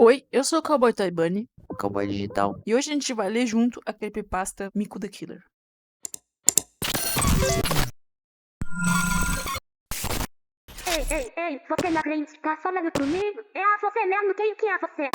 Oi, eu sou o Cowboy Taibani, o Cowboy Digital, e hoje a gente vai ler junto a creepypasta Mico the Killer. Ei, você não crente, tá falando comigo? Você mesmo, quem que é você?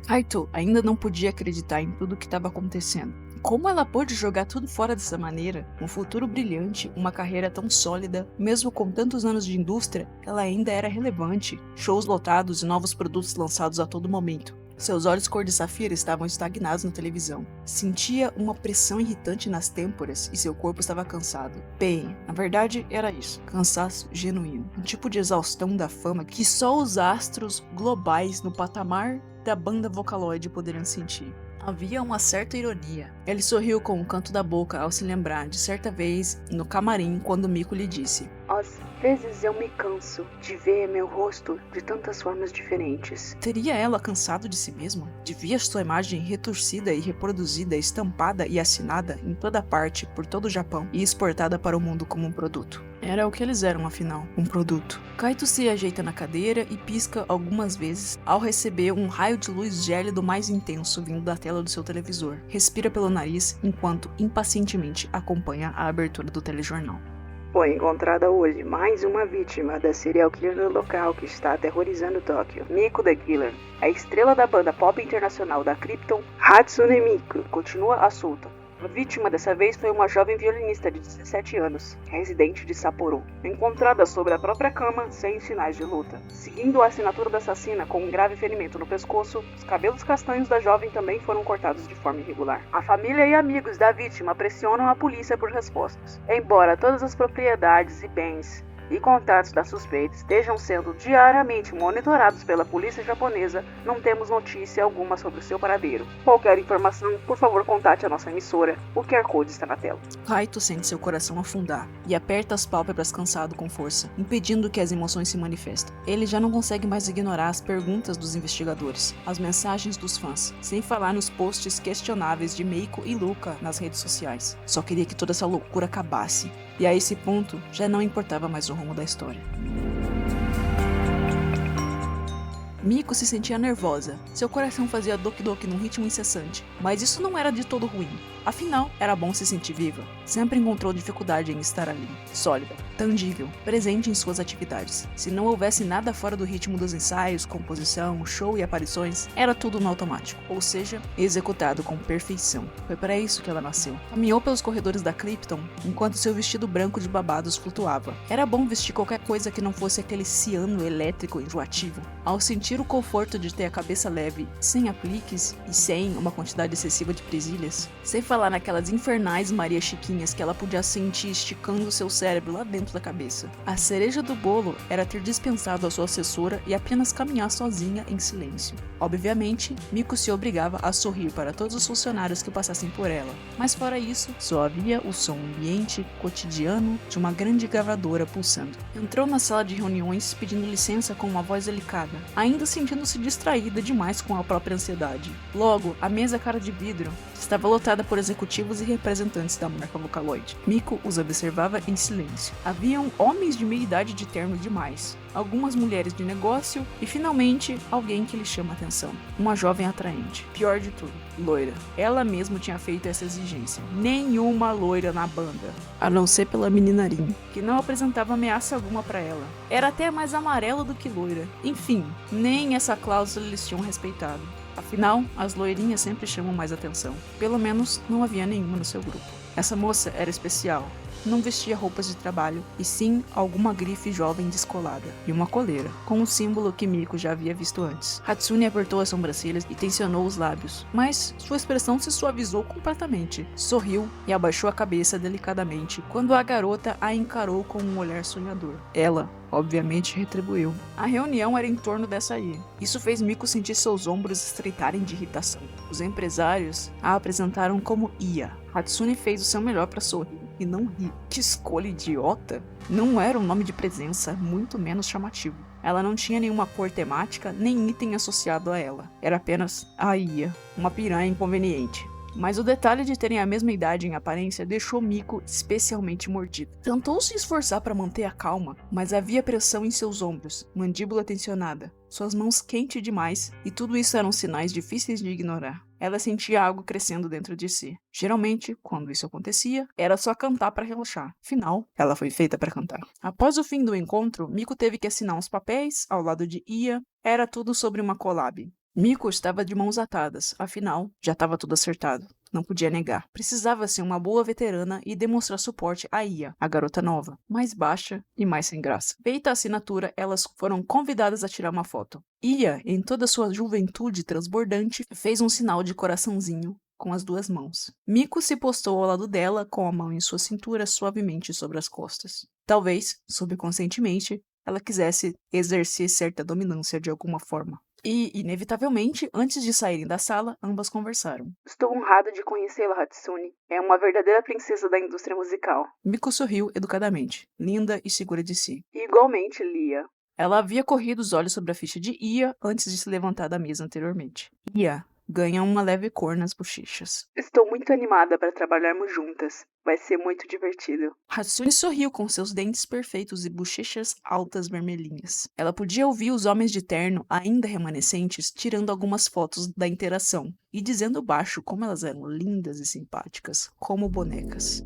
Kaito ainda não podia acreditar em tudo o que estava acontecendo. Como ela pôde jogar tudo fora dessa maneira? Um futuro brilhante, uma carreira tão sólida, mesmo com tantos anos de indústria, ela ainda era relevante. Shows lotados e novos produtos lançados a todo momento. Seus olhos cor de safira estavam estagnados na televisão. Sentia uma pressão irritante nas têmporas e seu corpo estava cansado. Bem, na verdade era isso, cansaço genuíno. Um tipo de exaustão da fama que só os astros globais no patamar da banda Vocaloid poderiam sentir. Havia uma certa ironia. Ele sorriu com o canto da boca ao se lembrar de certa vez no camarim quando Miko lhe disse: Às vezes eu me canso de ver meu rosto de tantas formas diferentes. Teria ela cansado de si mesma? De ver sua imagem retorcida e reproduzida, estampada e assinada em toda parte por todo o Japão e exportada para o mundo como um produto. Era o que eles eram, afinal, um produto. Kaito se ajeita na cadeira e pisca algumas vezes ao receber um raio de luz gélido mais intenso vindo da tela do seu televisor. Respira pelo nariz enquanto impacientemente acompanha a abertura do telejornal. Foi encontrada hoje mais uma vítima da serial killer local que está aterrorizando Tóquio. Mico the Killer, a estrela da banda pop internacional da Krypton, Hatsune Miku, continua à solta. A vítima dessa vez foi uma jovem violinista de 17 anos, residente de Sapporo, encontrada sobre a própria cama sem sinais de luta. Seguindo a assinatura da assassina com um grave ferimento no pescoço, os cabelos castanhos da jovem também foram cortados de forma irregular. A família e amigos da vítima pressionam a polícia por respostas. Embora todas as propriedades e bens e contatos da suspeita estejam sendo diariamente monitorados pela polícia japonesa, não temos notícia alguma sobre o seu paradeiro. Qualquer informação, por favor contate a nossa emissora, o QR Code está na tela. Kaito sente seu coração afundar e aperta as pálpebras cansado com força, impedindo que as emoções se manifestem. Ele já não consegue mais ignorar as perguntas dos investigadores, as mensagens dos fãs, sem falar nos posts questionáveis de Meiko e Luca nas redes sociais. Só queria que toda essa loucura acabasse, e a esse ponto já não importava mais o rumo da história. Miko se sentia nervosa. Seu coração fazia doki-doki num ritmo incessante, mas isso não era de todo ruim. Afinal, era bom se sentir viva. Sempre encontrou dificuldade em estar ali, sólida, tangível, presente em suas atividades. Se não houvesse nada fora do ritmo dos ensaios, composição, show e aparições, era tudo no automático, ou seja, executado com perfeição. Foi para isso que ela nasceu. Caminhou pelos corredores da Krypton, enquanto seu vestido branco de babados flutuava. Era bom vestir qualquer coisa que não fosse aquele ciano elétrico enjoativo. Ao sentir o conforto de ter a cabeça leve, sem apliques e sem uma quantidade excessiva de presilhas, sem falar naquelas infernais Maria Chiquinhas que ela podia sentir esticando seu cérebro lá dentro da cabeça. A cereja do bolo era ter dispensado a sua assessora e apenas caminhar sozinha em silêncio. Obviamente, Miko se obrigava a sorrir para todos os funcionários que passassem por ela, mas fora isso, só havia o som ambiente cotidiano de uma grande gravadora pulsando. Entrou na sala de reuniões pedindo licença com uma voz delicada, ainda sentindo-se distraída demais com a própria ansiedade. Logo, a mesa cara de vidro estava lotada por executivos e representantes da marca Vocaloid. Miko os observava em silêncio. Haviam homens de meia idade de terno demais, algumas mulheres de negócio e, finalmente, alguém que lhe chama a atenção. Uma jovem atraente. Pior de tudo, loira. Ela mesma tinha feito essa exigência. Nenhuma loira na banda, a não ser pela menina Rin, que não apresentava ameaça alguma para ela. Era até mais amarela do que loira. Enfim, nem essa cláusula eles tinham respeitado. Afinal, as loirinhas sempre chamam mais atenção. Pelo menos, não havia nenhuma no seu grupo. Essa moça era especial. Não vestia roupas de trabalho, e sim alguma grife jovem descolada, e uma coleira, com um símbolo que Miko já havia visto antes. Hatsune apertou as sobrancelhas e tensionou os lábios, mas sua expressão se suavizou completamente. Sorriu e abaixou a cabeça delicadamente quando a garota a encarou com um olhar sonhador. Ela, obviamente, retribuiu. A reunião era em torno dessa aí. Isso fez Miko sentir seus ombros estreitarem de irritação. Os empresários a apresentaram como Ia. Hatsune fez o seu melhor para sorrir e não rir. Que escolha idiota! Não era um nome de presença, muito menos chamativo. Ela não tinha nenhuma cor temática, nem item associado a ela. Era apenas a Ia, uma piranha inconveniente. Mas o detalhe de terem a mesma idade em aparência deixou Miko especialmente mordida. Tentou se esforçar para manter a calma, mas havia pressão em seus ombros, mandíbula tensionada. suas mãos quentes demais, e tudo isso eram sinais difíceis de ignorar. Ela sentia algo crescendo dentro de si. Geralmente, quando isso acontecia, era só cantar para relaxar. Afinal, ela foi feita para cantar. Após o fim do encontro, Miko teve que assinar uns papéis ao lado de Ia. Era tudo sobre uma collab. Miko estava de mãos atadas, afinal, já estava tudo acertado. Não podia negar. Precisava ser uma boa veterana e demonstrar suporte a Ia, a garota nova, mais baixa e mais sem graça. Feita a assinatura, elas foram convidadas a tirar uma foto. Ia, em toda sua juventude transbordante, fez um sinal de coraçãozinho com as duas mãos. Miko se postou ao lado dela, com a mão em sua cintura suavemente sobre as costas. Talvez, subconscientemente, ela quisesse exercer certa dominância de alguma forma. E, inevitavelmente, antes de saírem da sala, ambas conversaram. Estou honrada de conhecê-la, Hatsune. É uma verdadeira princesa da indústria musical. Miko sorriu educadamente, linda e segura de si. E igualmente, Lia. Ela havia corrido os olhos sobre a ficha de Ia antes de se levantar da mesa anteriormente. Ia ganha uma leve cor nas bochechas. Estou muito animada para trabalharmos juntas. Vai ser muito divertido. Hatsune sorriu com seus dentes perfeitos e bochechas altas vermelhinhas. Ela podia ouvir os homens de terno, ainda remanescentes, tirando algumas fotos da interação e dizendo baixo como elas eram lindas e simpáticas, como bonecas.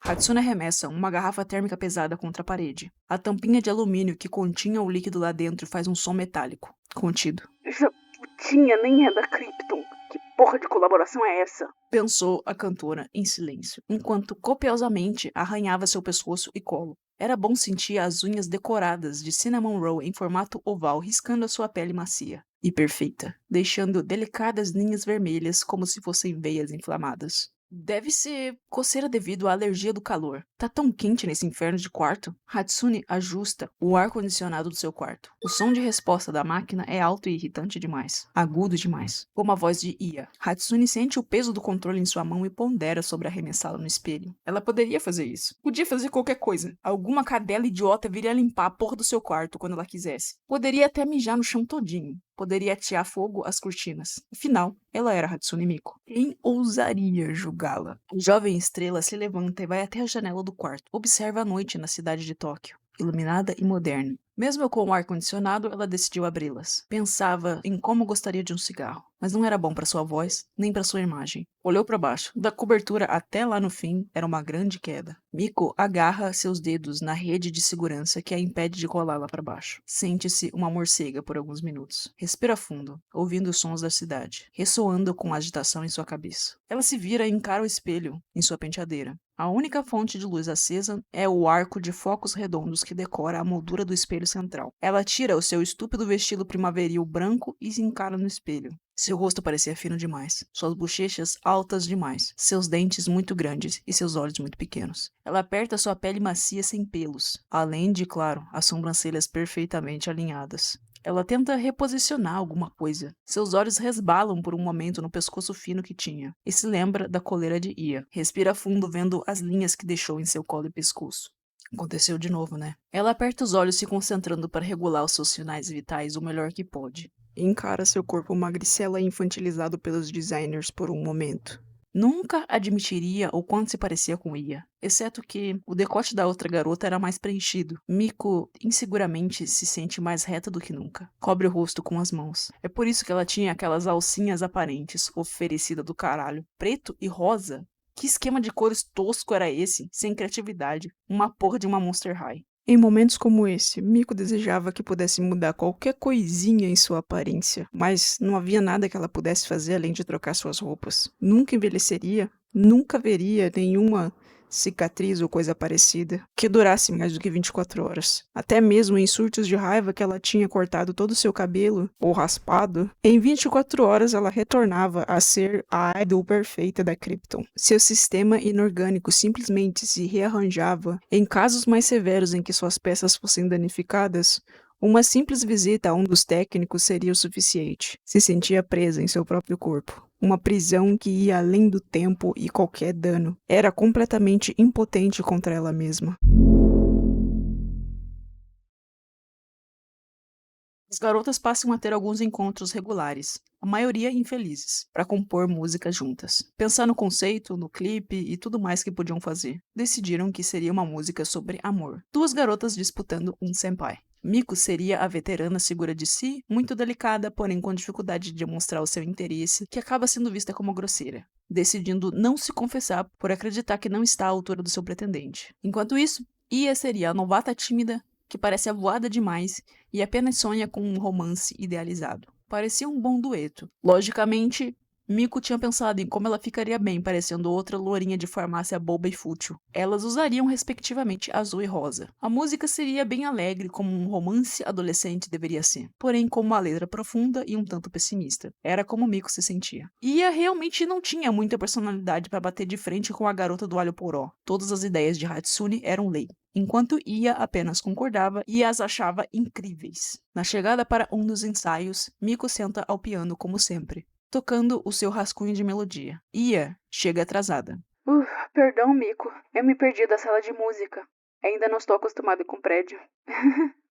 Hatsune arremessa uma garrafa térmica pesada contra a parede. A tampinha de alumínio que continha o líquido lá dentro faz um som metálico, contido. Essa putinha nem é da Krypton. Que porra de colaboração é essa? Pensou a cantora em silêncio, enquanto copiosamente arranhava seu pescoço e colo. Era bom sentir as unhas decoradas de cinnamon roll em formato oval riscando a sua pele macia e perfeita, deixando delicadas linhas vermelhas como se fossem veias inflamadas. Deve ser coceira devido à alergia do calor. Tá tão quente nesse inferno de quarto? Hatsune ajusta o ar-condicionado do seu quarto. O som de resposta da máquina é alto e irritante demais. Agudo demais. Como a voz de Ia. Hatsune sente o peso do controle em sua mão e pondera sobre arremessá-lo no espelho. Ela poderia fazer isso. Podia fazer qualquer coisa. Alguma cadela idiota viria limpar a porra do seu quarto quando ela quisesse. Poderia até mijar no chão todinho. Poderia atear fogo às cortinas. Afinal, ela era Hatsune Miku. Quem ousaria julgá-la? A jovem estrela se levanta e vai até a janela do quarto. Observa a noite na cidade de Tóquio, iluminada e moderna. Mesmo com o ar-condicionado, ela decidiu abri-las. Pensava em como gostaria de um cigarro, mas não era bom para sua voz, nem para sua imagem. Olhou para baixo. Da cobertura até lá no fim, era uma grande queda. Miko agarra seus dedos na rede de segurança que a impede de rolar lá para baixo. Sente-se uma morcega por alguns minutos. Respira fundo, ouvindo os sons da cidade, ressoando com a agitação em sua cabeça. Ela se vira e encara o espelho em sua penteadeira. A única fonte de luz acesa é o arco de focos redondos que decora a moldura do espelho central. Ela tira o seu estúpido vestido primaveril branco e se encara no espelho. Seu rosto parecia fino demais, suas bochechas altas demais, seus dentes muito grandes e seus olhos muito pequenos. Ela aperta sua pele macia sem pelos, além de, claro, as sobrancelhas perfeitamente alinhadas. Ela tenta reposicionar alguma coisa. Seus olhos resbalam por um momento no pescoço fino que tinha, e se lembra da coleira de Ia. Respira fundo vendo as linhas que deixou em seu colo e pescoço. Aconteceu de novo, né? Ela aperta os olhos se concentrando para regular os seus sinais vitais o melhor que pode. Encara seu corpo magricela e infantilizado pelos designers por um momento. Nunca admitiria o quanto se parecia com Ia, exceto que o decote da outra garota era mais preenchido. Miko inseguramente se sente mais reta do que nunca. Cobre o rosto com as mãos. É por isso que ela tinha aquelas alcinhas aparentes, oferecida do caralho, preto e rosa. Que esquema de cores tosco era esse, sem criatividade? Uma porra de uma Monster High. Em momentos como esse, Miko desejava que pudesse mudar qualquer coisinha em sua aparência, mas não havia nada que ela pudesse fazer além de trocar suas roupas. Nunca envelheceria, nunca veria nenhuma cicatriz ou coisa parecida que durasse mais do que 24 horas. Até mesmo em surtos de raiva que ela tinha cortado todo o seu cabelo ou raspado, em 24 horas ela retornava a ser a idol perfeita da Krypton. Seu sistema inorgânico simplesmente se rearranjava. Em casos mais severos em que suas peças fossem danificadas, uma simples visita a um dos técnicos seria o suficiente. Se sentia presa em seu próprio corpo. Uma prisão que ia além do tempo e qualquer dano. Era completamente impotente contra ela mesma. As garotas passam a ter alguns encontros regulares, a maioria infelizes, para compor música juntas. Pensar no conceito, no clipe e tudo mais que podiam fazer. Decidiram que seria uma música sobre amor. Duas garotas disputando um senpai. Miko seria a veterana segura de si, muito delicada, porém com dificuldade de demonstrar o seu interesse, que acaba sendo vista como grosseira, decidindo não se confessar por acreditar que não está à altura do seu pretendente. Enquanto isso, Ia seria a novata tímida, que parece avoada demais e apenas sonha com um romance idealizado. Parecia um bom dueto. Logicamente, Miko tinha pensado em como ela ficaria bem parecendo outra lourinha de farmácia boba e fútil. Elas usariam respectivamente azul e rosa. A música seria bem alegre, como um romance adolescente deveria ser, porém com uma letra profunda e um tanto pessimista. Era como Miko se sentia. Ia realmente não tinha muita personalidade para bater de frente com a garota do alho poró. Todas as ideias de Hatsune eram lei, enquanto Ia apenas concordava e as achava incríveis. Na chegada para um dos ensaios, Miko senta ao piano como sempre, tocando o seu rascunho de melodia. Ia chega atrasada. Perdão, Miko. Eu me perdi da sala de música. Ainda não estou acostumada com prédio.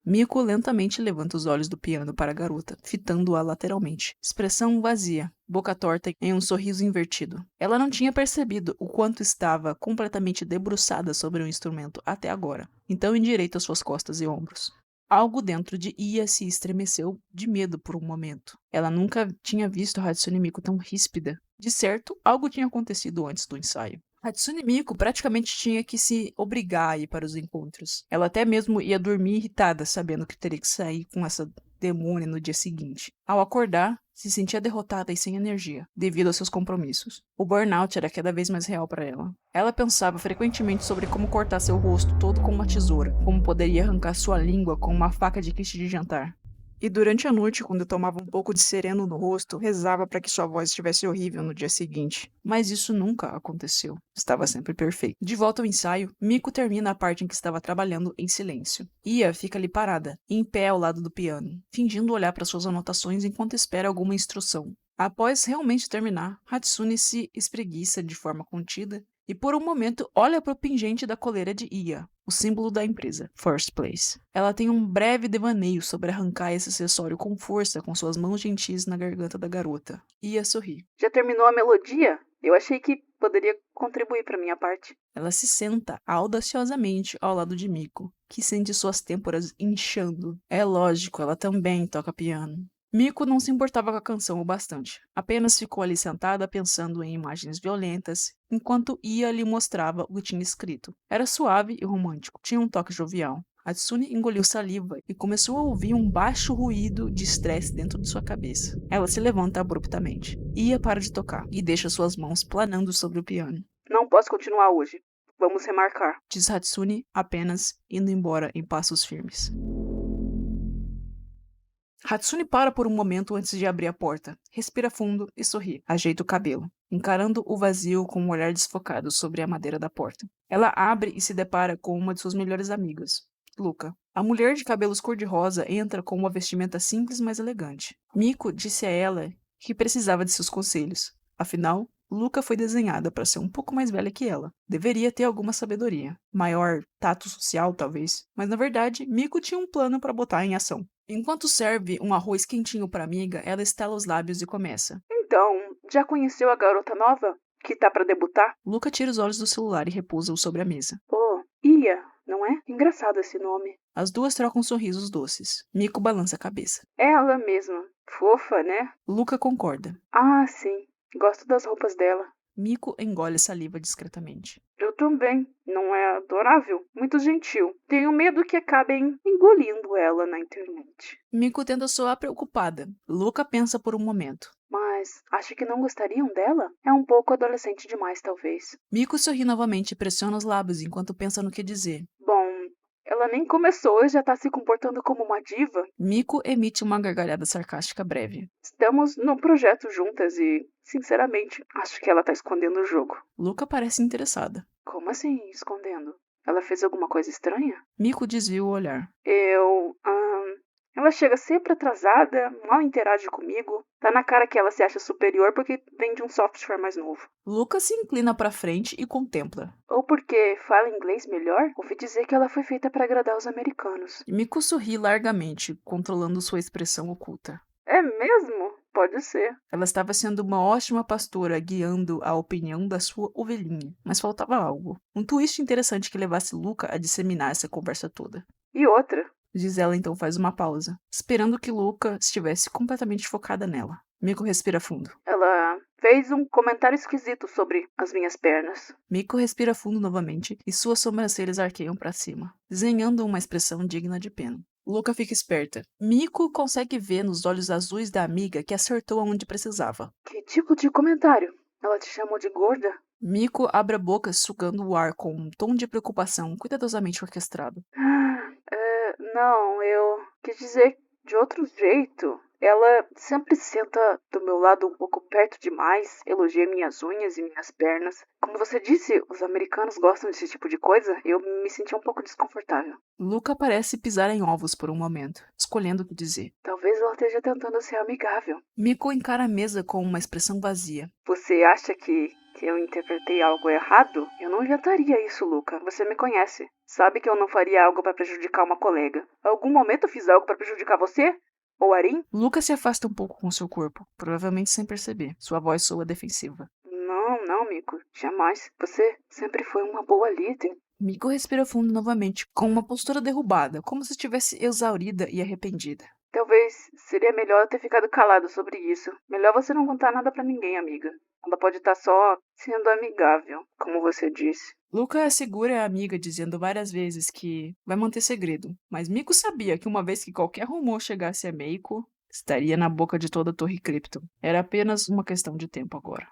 Miko lentamente levanta os olhos do piano para a garota, fitando-a lateralmente. Expressão vazia, boca torta em um sorriso invertido. Ela não tinha percebido o quanto estava completamente debruçada sobre o instrumento até agora, então endireita suas costas e ombros. Algo dentro de Ia se estremeceu de medo por um momento. Ela nunca tinha visto Hatsune Miku tão ríspida. De certo, algo tinha acontecido antes do ensaio. Hatsune Miku praticamente tinha que se obrigar a ir para os encontros. Ela até mesmo ia dormir irritada, sabendo que teria que sair com essa demônia no dia seguinte. Ao acordar, se sentia derrotada e sem energia, devido aos seus compromissos. O burnout era cada vez mais real para ela. Ela pensava frequentemente sobre como cortar seu rosto todo com uma tesoura, como poderia arrancar sua língua com uma faca de kit de jantar. E durante a noite, quando tomava um pouco de sereno no rosto, rezava para que sua voz estivesse horrível no dia seguinte. Mas isso nunca aconteceu. Estava sempre perfeito. De volta ao ensaio, Miko termina a parte em que estava trabalhando em silêncio. Ia fica ali parada, em pé ao lado do piano, fingindo olhar para suas anotações enquanto espera alguma instrução. Após realmente terminar, Hatsune se espreguiça de forma contida e por um momento olha para o pingente da coleira de Ia, o símbolo da empresa, First Place. Ela tem um breve devaneio sobre arrancar esse acessório com força com suas mãos gentis na garganta da garota. Ia sorri. Já terminou a melodia? Eu achei que poderia contribuir para minha parte. Ela se senta audaciosamente ao lado de Miko, que sente suas têmporas inchando. É lógico, ela também toca piano. Miko não se importava com a canção o bastante, apenas ficou ali sentada pensando em imagens violentas, enquanto Ia lhe mostrava o que tinha escrito. Era suave e romântico, tinha um toque jovial. Hatsune engoliu saliva e começou a ouvir um baixo ruído de estresse dentro de sua cabeça. Ela se levanta abruptamente. Ia para de tocar e deixa suas mãos planando sobre o piano. Não posso continuar hoje. Vamos remarcar, diz Hatsune, apenas indo embora em passos firmes. Hatsune para por um momento antes de abrir a porta, respira fundo e sorri, ajeita o cabelo, encarando o vazio com um olhar desfocado sobre a madeira da porta. Ela abre e se depara com uma de suas melhores amigas, Luca. A mulher de cabelos cor-de-rosa entra com uma vestimenta simples, mas elegante. Miko disse a ela que precisava de seus conselhos. Afinal, Luca foi desenhada para ser um pouco mais velha que ela. Deveria ter alguma sabedoria. Maior tato social, talvez. Mas na verdade, Miko tinha um plano para botar em ação. Enquanto serve um arroz quentinho para a amiga, ela estala os lábios e começa. Então, já conheceu a garota nova? Que tá para debutar? Luca tira os olhos do celular e repousa-o sobre a mesa. Oh, Ia, não é? Engraçado esse nome. As duas trocam sorrisos doces. Miko balança a cabeça. É ela mesma. Fofa, né? Luca concorda. Ah, sim. Gosto das roupas dela. Miko engole saliva discretamente. Eu também. Não é adorável? Muito gentil. Tenho medo que acabem engolindo ela na internet. Miko tenta soar preocupada. Luca pensa por um momento. Mas acho que não gostariam dela? É um pouco adolescente demais, talvez. Miko sorri novamente e pressiona os lábios enquanto pensa no que dizer. Bom, ela nem começou e já tá se comportando como uma diva. Miko emite uma gargalhada sarcástica breve. Estamos num projeto juntas e, sinceramente, acho que ela tá escondendo o jogo. Luca parece interessada. Como assim, escondendo? Ela fez alguma coisa estranha? Miko desvia o olhar. Ela chega sempre atrasada, mal interage comigo. Tá na cara que ela se acha superior porque vem de um software mais novo. Luca se inclina pra frente e contempla. Ou porque fala inglês melhor, ouvi dizer que ela foi feita para agradar os americanos. Miko sorri largamente, controlando sua expressão oculta. É mesmo? Pode ser. Ela estava sendo uma ótima pastora, guiando a opinião da sua ovelhinha, mas faltava algo. Um twist interessante que levasse Luca a disseminar essa conversa toda. E outra, diz ela então faz uma pausa, esperando que Luca estivesse completamente focada nela. Miko respira fundo. Ela fez um comentário esquisito sobre as minhas pernas. Miko respira fundo novamente e suas sobrancelhas arqueiam para cima, desenhando uma expressão digna de pena. Luca fica esperta. Miko consegue ver nos olhos azuis da amiga que acertou aonde precisava. Que tipo de comentário? Ela te chamou de gorda? Miko abre a boca sugando o ar com um tom de preocupação cuidadosamente orquestrado. Não, eu quis dizer de outro jeito. Ela sempre senta do meu lado um pouco perto demais, elogia minhas unhas e minhas pernas. Como você disse, os americanos gostam desse tipo de coisa, eu me senti um pouco desconfortável. Luca parece pisar em ovos por um momento, escolhendo o que dizer. Talvez ela esteja tentando ser amigável. Miko encara a mesa com uma expressão vazia. Você acha que eu interpretei algo errado? Eu não inventaria isso, Luca. Você me conhece. Sabe que eu não faria algo para prejudicar uma colega. Algum momento eu fiz algo para prejudicar você? Ou Arin? Luca se afasta um pouco com seu corpo, provavelmente sem perceber. Sua voz soa defensiva. Não, Miko. Jamais. Você sempre foi uma boa líder. Miko respira fundo novamente, com uma postura derrubada, como se estivesse exaurida e arrependida. Talvez seria melhor eu ter ficado calado sobre isso. Melhor você não contar nada pra ninguém, amiga. Ela pode estar só sendo amigável, como você disse. Luca assegura a amiga dizendo várias vezes que vai manter segredo, mas Miko sabia que uma vez que qualquer rumor chegasse a Meiko, estaria na boca de toda a Torre Krypton. Era apenas uma questão de tempo agora.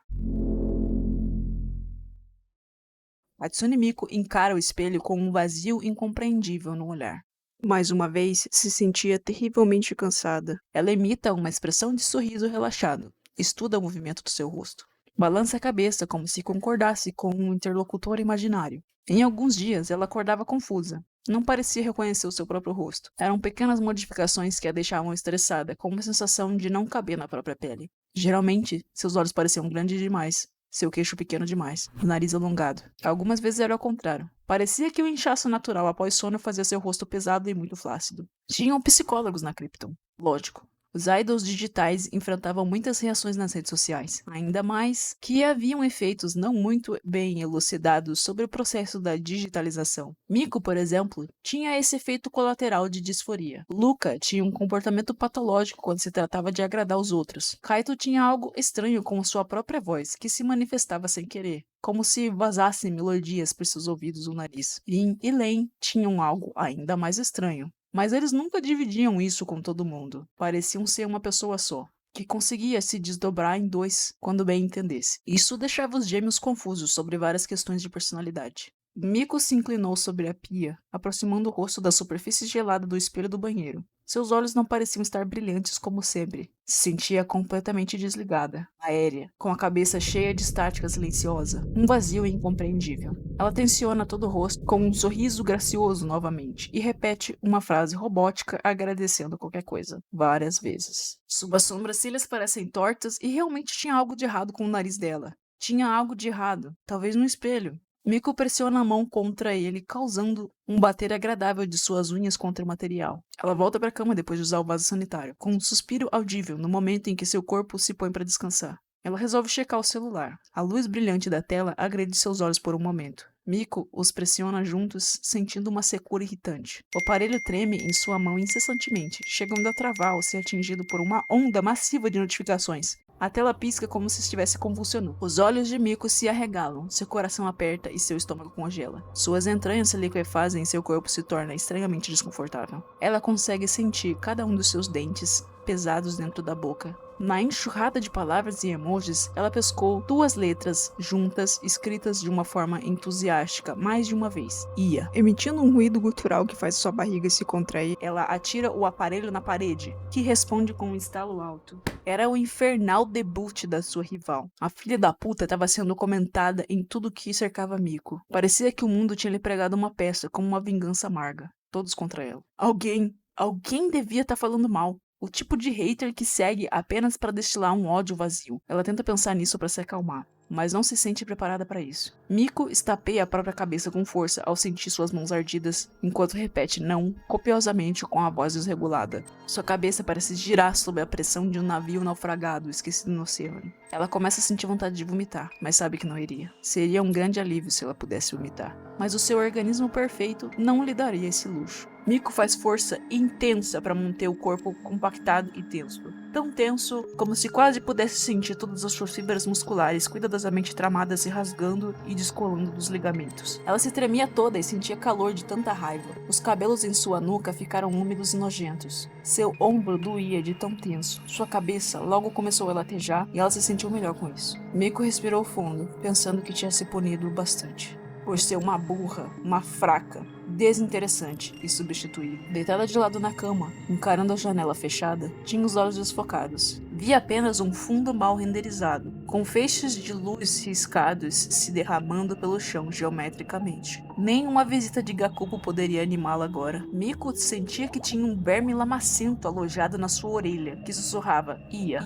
Hatsune Miku encara o espelho com um vazio incompreendível no olhar. Mais uma vez, se sentia terrivelmente cansada. Ela imita uma expressão de sorriso relaxado. Estuda o movimento do seu rosto. Balança a cabeça como se concordasse com um interlocutor imaginário. Em alguns dias, ela acordava confusa. Não parecia reconhecer o seu próprio rosto. Eram pequenas modificações que a deixavam estressada, com uma sensação de não caber na própria pele. Geralmente, seus olhos pareciam grandes demais. Seu queixo pequeno demais, o nariz alongado. Algumas vezes era ao contrário. Parecia que o inchaço natural após sono fazia seu rosto pesado e muito flácido. Tinham psicólogos na Krypton. Lógico. Os idols digitais enfrentavam muitas reações nas redes sociais, ainda mais que haviam efeitos não muito bem elucidados sobre o processo da digitalização. Miko, por exemplo, tinha esse efeito colateral de disforia. Luca tinha um comportamento patológico quando se tratava de agradar os outros. Kaito tinha algo estranho com sua própria voz, que se manifestava sem querer, como se vazassem melodias por seus ouvidos ou nariz. Rin e Len tinham algo ainda mais estranho. Mas eles nunca dividiam isso com todo mundo. Pareciam ser uma pessoa só, que conseguia se desdobrar em dois quando bem entendesse. Isso deixava os gêmeos confusos sobre várias questões de personalidade. Miko se inclinou sobre a pia, aproximando o rosto da superfície gelada do espelho do banheiro. Seus olhos não pareciam estar brilhantes como sempre. Se sentia completamente desligada, aérea, com a cabeça cheia de estática silenciosa, um vazio incompreendível. Ela tensiona todo o rosto com um sorriso gracioso novamente e repete uma frase robótica agradecendo qualquer coisa, várias vezes. Suas sobrancelhas parecem tortas e realmente tinha algo de errado com o nariz dela. Tinha algo de errado, talvez no espelho. Miko pressiona a mão contra ele, causando um bater agradável de suas unhas contra o material. Ela volta para a cama depois de usar o vaso sanitário, com um suspiro audível no momento em que seu corpo se põe para descansar. Ela resolve checar o celular. A luz brilhante da tela agride seus olhos por um momento. Miko os pressiona juntos, sentindo uma secura irritante. O aparelho treme em sua mão incessantemente, chegando a travar ao ser atingido por uma onda massiva de notificações. A tela pisca como se estivesse convulsionando. Os olhos de Miko se arregalam, seu coração aperta e seu estômago congela. Suas entranhas se liquefazem e seu corpo se torna estranhamente desconfortável. Ela consegue sentir cada um dos seus dentes pesados dentro da boca. Na enxurrada de palavras e emojis, ela pescou 2 letras juntas, escritas de uma forma entusiástica, mais de uma vez. Ia. Emitindo um ruído gutural que faz sua barriga se contrair, ela atira o aparelho na parede, que responde com um estalo alto. Era o infernal debut da sua rival. A filha da puta estava sendo comentada em tudo que cercava Miko. Parecia que o mundo tinha lhe pregado uma peça, como uma vingança amarga. Todos contra ela. Alguém devia estar falando mal. O tipo de hater que segue apenas para destilar um ódio vazio. Ela tenta pensar nisso para se acalmar. mas não se sente preparada para isso. Miko estapeia a própria cabeça com força ao sentir suas mãos ardidas, enquanto repete não copiosamente com a voz desregulada. Sua cabeça parece girar sob a pressão de um navio naufragado esquecido no oceano. Ela começa a sentir vontade de vomitar, mas sabe que não iria. Seria um grande alívio se ela pudesse vomitar. Mas o seu organismo perfeito não lhe daria esse luxo. Miko faz força intensa para manter o corpo compactado e tenso. Tão tenso como se quase pudesse sentir todas as suas fibras musculares cuidadosamente tramadas se rasgando e descolando dos ligamentos. Ela se tremia toda e sentia calor de tanta raiva. Os cabelos em sua nuca ficaram úmidos e nojentos. Seu ombro doía de tão tenso. Sua cabeça logo começou a latejar e ela se sentiu melhor com isso. Miko respirou fundo, pensando que tinha se punido bastante. Por ser uma burra, uma fraca, desinteressante e substituída. Deitada de lado na cama, encarando a janela fechada, tinha os olhos desfocados. Via apenas um fundo mal renderizado, com feixes de luz riscados se derramando pelo chão geometricamente. Nenhuma visita de Gakupo poderia animá-la agora. Miko sentia que tinha um verme lamacento alojado na sua orelha, que sussurrava ia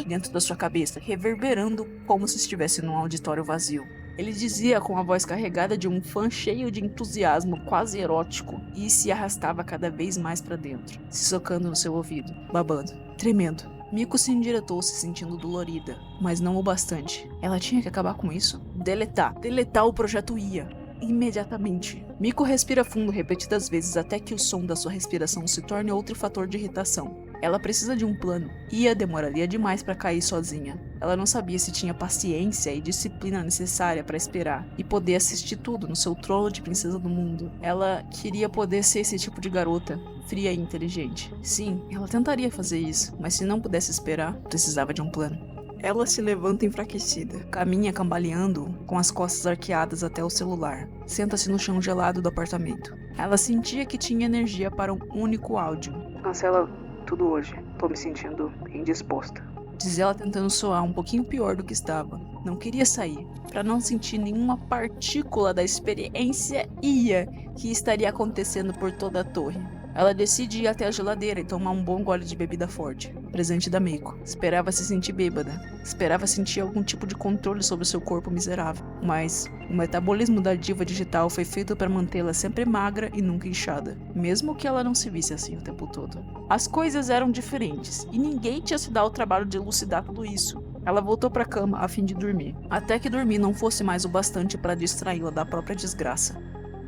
dentro da sua cabeça, reverberando como se estivesse num auditório vazio. Ele dizia com a voz carregada de um fã cheio de entusiasmo quase erótico e se arrastava cada vez mais para dentro, se socando no seu ouvido, babando, tremendo. Miko se endireitou se sentindo dolorida, mas não o bastante. Ela tinha que acabar com isso. Deletar o projeto IA. Imediatamente. Miko respira fundo repetidas vezes até que o som da sua respiração se torne outro fator de irritação. Ela precisa de um plano. Ia demoraria demais para cair sozinha. Ela não sabia se tinha paciência e disciplina necessária para esperar e poder assistir tudo no seu trono de princesa do mundo. Ela queria poder ser esse tipo de garota, fria e inteligente. Sim, ela tentaria fazer isso, mas se não pudesse esperar, precisava de um plano. Ela se levanta enfraquecida, caminha cambaleando com as costas arqueadas até o celular. Senta-se no chão gelado do apartamento. Ela sentia que tinha energia para um único áudio. Cancela tudo hoje. Tô me sentindo indisposta. Diz ela tentando soar um pouquinho pior do que estava. Não queria sair, para não sentir nenhuma partícula da experiência IA que estaria acontecendo por toda a torre. Ela decide ir até a geladeira e tomar um bom gole de bebida forte, presente da Miko. Esperava se sentir bêbada. Esperava sentir algum tipo de controle sobre seu corpo miserável. Mas o metabolismo da diva digital foi feito para mantê-la sempre magra e nunca inchada, mesmo que ela não se visse assim o tempo todo. As coisas eram diferentes, e ninguém tinha se dado o trabalho de elucidar tudo isso. Ela voltou para a cama a fim de dormir, até que dormir não fosse mais o bastante para distraí-la da própria desgraça.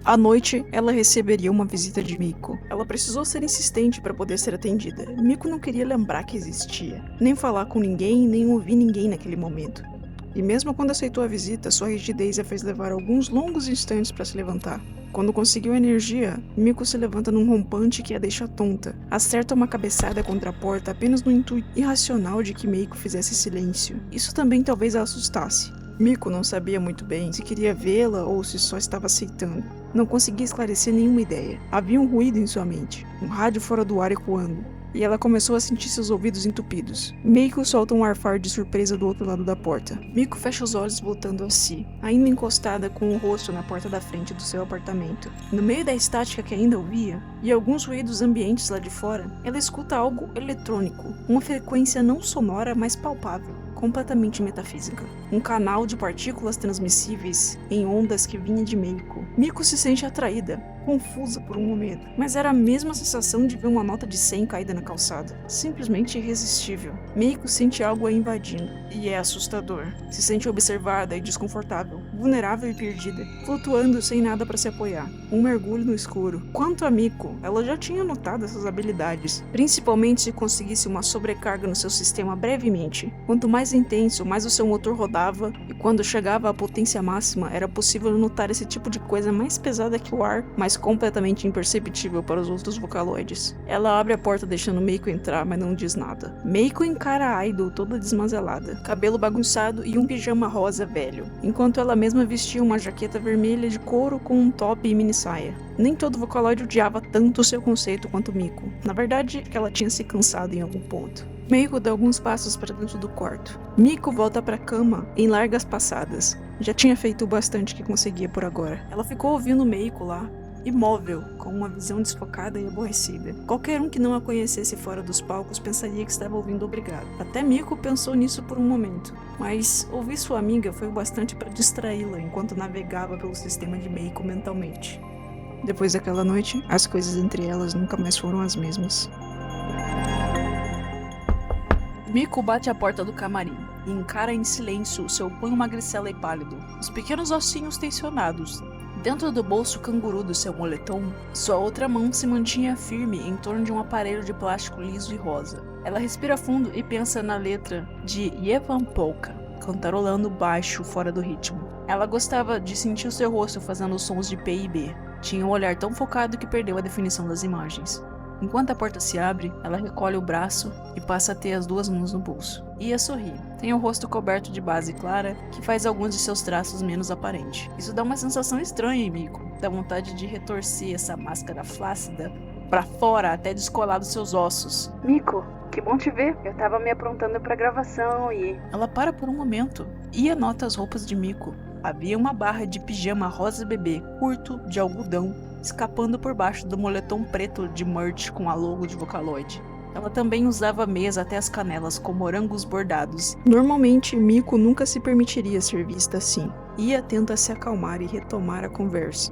À noite, ela receberia uma visita de Miko. Ela precisou ser insistente para poder ser atendida. Miko não queria lembrar que existia, nem falar com ninguém, nem ouvir ninguém naquele momento. E mesmo quando aceitou a visita, sua rigidez a fez levar alguns longos instantes para se levantar. Quando conseguiu energia, Miko se levanta num rompante que a deixa tonta. Acerta uma cabeçada contra a porta apenas no intuito irracional de que Miko fizesse silêncio. Isso também talvez a assustasse. Miko não sabia muito bem se queria vê-la ou se só estava aceitando. Não conseguia esclarecer nenhuma ideia. Havia um ruído em sua mente, um rádio fora do ar ecoando, e ela começou a sentir seus ouvidos entupidos. Miko solta um arfar de surpresa do outro lado da porta. Miko fecha os olhos voltando a si, ainda encostada com o rosto na porta da frente do seu apartamento. No meio da estática que ainda ouvia, e alguns ruídos ambientes lá de fora, ela escuta algo eletrônico, uma frequência não sonora, mas palpável. Completamente metafísica. Um canal de partículas transmissíveis em ondas que vinha de Miko. Miko se sente atraída, confusa por um momento, mas era a mesma sensação de ver uma nota de 100 caída na calçada. Simplesmente irresistível. Miko sente algo a invadindo, e é assustador. Se sente observada e desconfortável, vulnerável e perdida, flutuando sem nada para se apoiar. Um mergulho no escuro. Quanto a Miko, ela já tinha notado essas habilidades, principalmente se conseguisse uma sobrecarga no seu sistema brevemente. Quanto mais intenso, mais o seu motor rodava, e quando chegava à potência máxima, era possível notar esse tipo de coisa mais pesada que o ar, mas completamente imperceptível para os outros vocaloides. Ela abre a porta deixando Miko entrar, mas não diz nada. Miko encara a Idol toda desmazelada, cabelo bagunçado e um pijama rosa velho, enquanto ela mesma vestia uma jaqueta vermelha de couro com um top e mini saia. Nem todo vocaloide odiava tanto o seu conceito quanto Miko. Na verdade, ela tinha se cansado em algum ponto. Miko dá alguns passos para dentro do quarto. Miko volta para a cama em largas passadas. Já tinha feito o bastante que conseguia por agora. Ela ficou ouvindo Miko lá, imóvel, com uma visão desfocada e aborrecida. Qualquer um que não a conhecesse fora dos palcos pensaria que estava ouvindo Obrigado. Até Miko pensou nisso por um momento, mas ouvir sua amiga foi o bastante para distraí-la enquanto navegava pelo sistema de Meiko mentalmente. Depois daquela noite, as coisas entre elas nunca mais foram as mesmas. Miko bate à porta do camarim e encara em silêncio seu punho magricela e pálido, os pequenos ossinhos tensionados. Dentro do bolso canguru do seu moletom, sua outra mão se mantinha firme em torno de um aparelho de plástico liso e rosa. Ela respira fundo e pensa na letra de Yevan Polka, cantarolando baixo fora do ritmo. Ela gostava de sentir o seu rosto fazendo sons de P e B. Tinha um olhar tão focado que perdeu a definição das imagens. Enquanto a porta se abre, ela recolhe o braço e passa a ter as duas mãos no bolso. Ia sorri. Tem o rosto coberto de base clara, que faz alguns de seus traços menos aparentes. Isso dá uma sensação estranha em Miko. Dá vontade de retorcer essa máscara flácida pra fora até descolar dos seus ossos. Miko, que bom te ver. Eu tava me aprontando pra gravação e... Ela para por um momento e anota as roupas de Miko. Havia uma barra de pijama rosa bebê, curto, de algodão, escapando por baixo do moletom preto de merch com a logo de Vocaloid. Ela também usava meias até as canelas com morangos bordados. Normalmente, Miko nunca se permitiria ser vista assim. Ia tenta se acalmar e retomar a conversa.